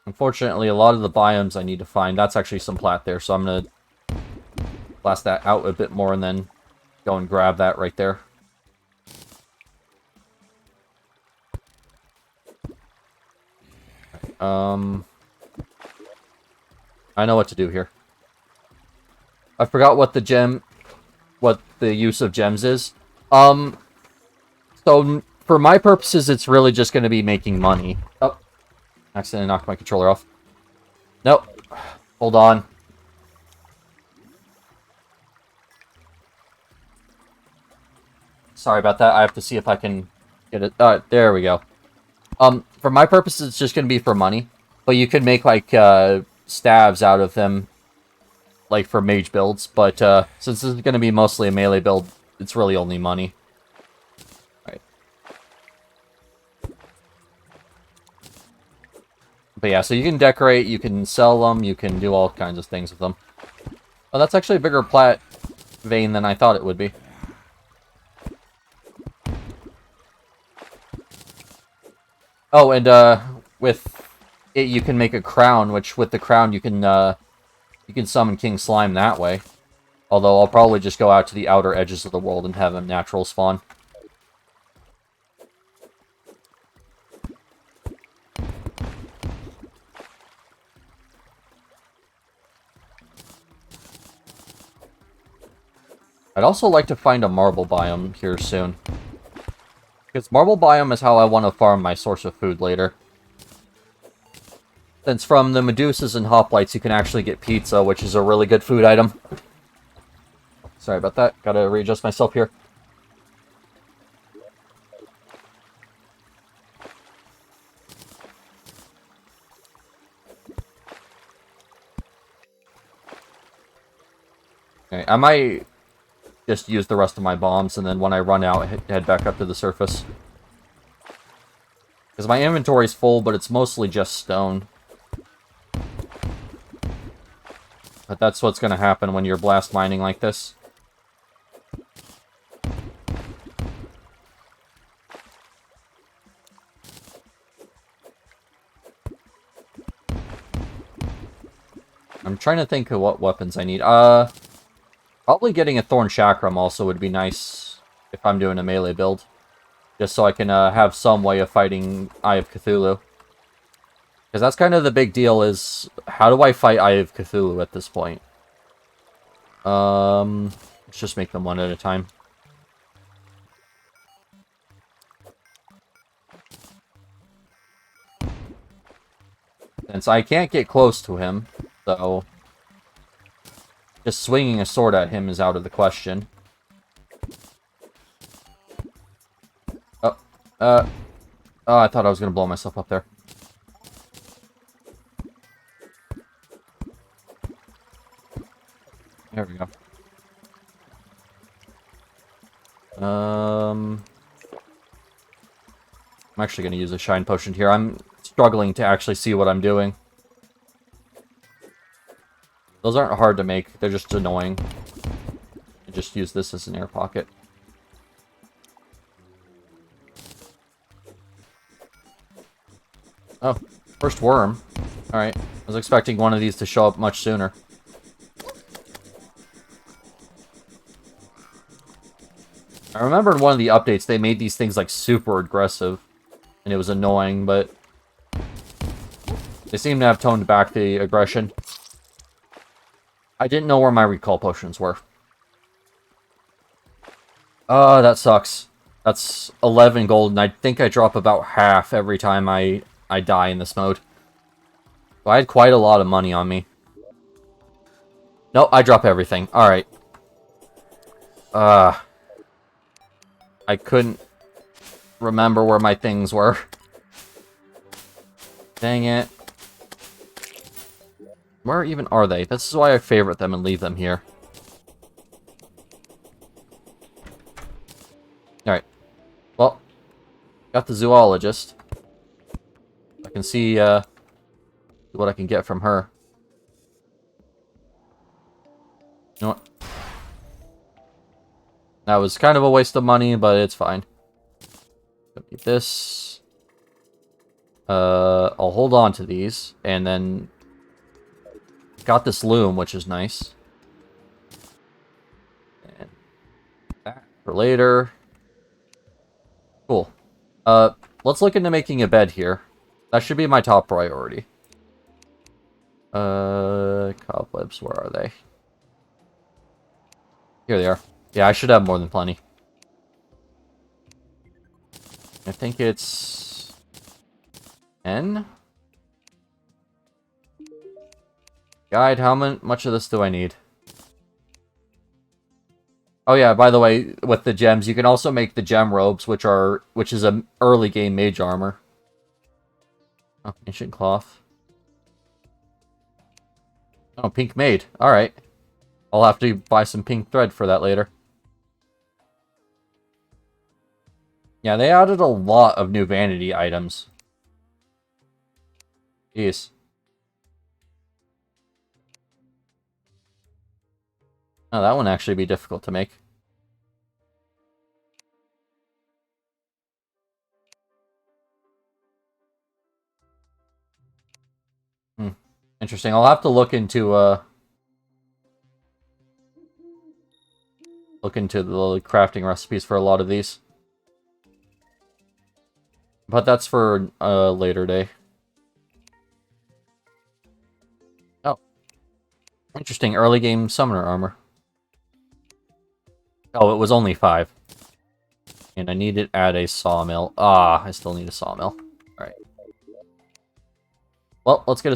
S1: Unfortunately, a lot of the biomes I need to find, that's actually some plat there, so I'm gonna blast that out a bit more and then go and grab that right there. I know what to do here. I forgot what what the use of gems is. So for my purposes, it's really just going to be making money. Oh, accidentally knocked my controller off. Nope. Hold on. Sorry about that. I have to see if I can get it. There we go. For my purposes, it's just going to be for money. But you could make, like, stabs out of them, like, for mage builds. But, since this is going to be mostly a melee build, it's really only money. Alright. But yeah, so you can decorate, you can sell them, you can do all kinds of things with them. Oh, that's actually a bigger plat vein than I thought it would be. Oh, and, with it, you can make a crown, which with the crown you can summon King Slime that way. Although I'll probably just go out to the outer edges of the world and have him natural spawn. I'd also like to find a marble biome here soon. Because marble biome is how I want to farm my source of food later. Since from the Medusas and Hoplites you can actually get pizza, which is a really good food item. Sorry about that. Gotta readjust myself here. Okay, I might just use the rest of my bombs, and then when I run out, head back up to the surface. Because my inventory's full, but it's mostly just stone. But that's what's going to happen when you're blast mining like this. I'm trying to think of what weapons I need. Probably getting a Thorn Chakram also would be nice if I'm doing a melee build. Just so I can have some way of fighting Eye of Cthulhu. Because that's kind of the big deal is, how do I fight Eye of Cthulhu at this point? Let's just make them one at a time. Since I can't get close to him, so just swinging a sword at him is out of the question. Oh, I thought I was going to blow myself up there. There we go. I'm actually going to use a shine potion here. I'm struggling to actually see what I'm doing. Those aren't hard to make. They're just annoying. I just use this as an air pocket. Oh, first worm. Alright. I was expecting one of these to show up much sooner. I remember in one of the updates they made these things like super aggressive. And it was annoying, but they seem to have toned back the aggression. I didn't know where my recall potions were. Oh, that sucks. That's 11 gold, and I think I drop about half every time I die in this mode. So I had quite a lot of money on me. Nope, I drop everything. Alright. I couldn't remember where my things were. Dang it. Where even are they? This is why I favorite them and leave them here. Alright. Well, got the zoologist. I can see what I can get from her. You know what? That was kind of a waste of money, but it's fine. Get this. I'll hold on to these, and then got this loom, which is nice. for later. Cool. Let's look into making a bed here. That should be my top priority. Cobwebs, where are they? Here they are. Yeah, I should have more than plenty. I think it's 10. Guide, how much of this do I need? Oh yeah, by the way, with the gems, you can also make the gem robes, which is an early game mage armor. Oh, ancient cloth. Oh, pink maid. Alright. I'll have to buy some pink thread for that later. Yeah, they added a lot of new vanity items. Jeez. Oh, that one actually be difficult to make. Interesting. I'll have to look into the crafting recipes for a lot of these. But that's for a later day. Oh. Interesting. Early game summoner armor. Oh, it was only 5. And I need to add a sawmill. Ah, I still need a sawmill. Alright. Well, let's get a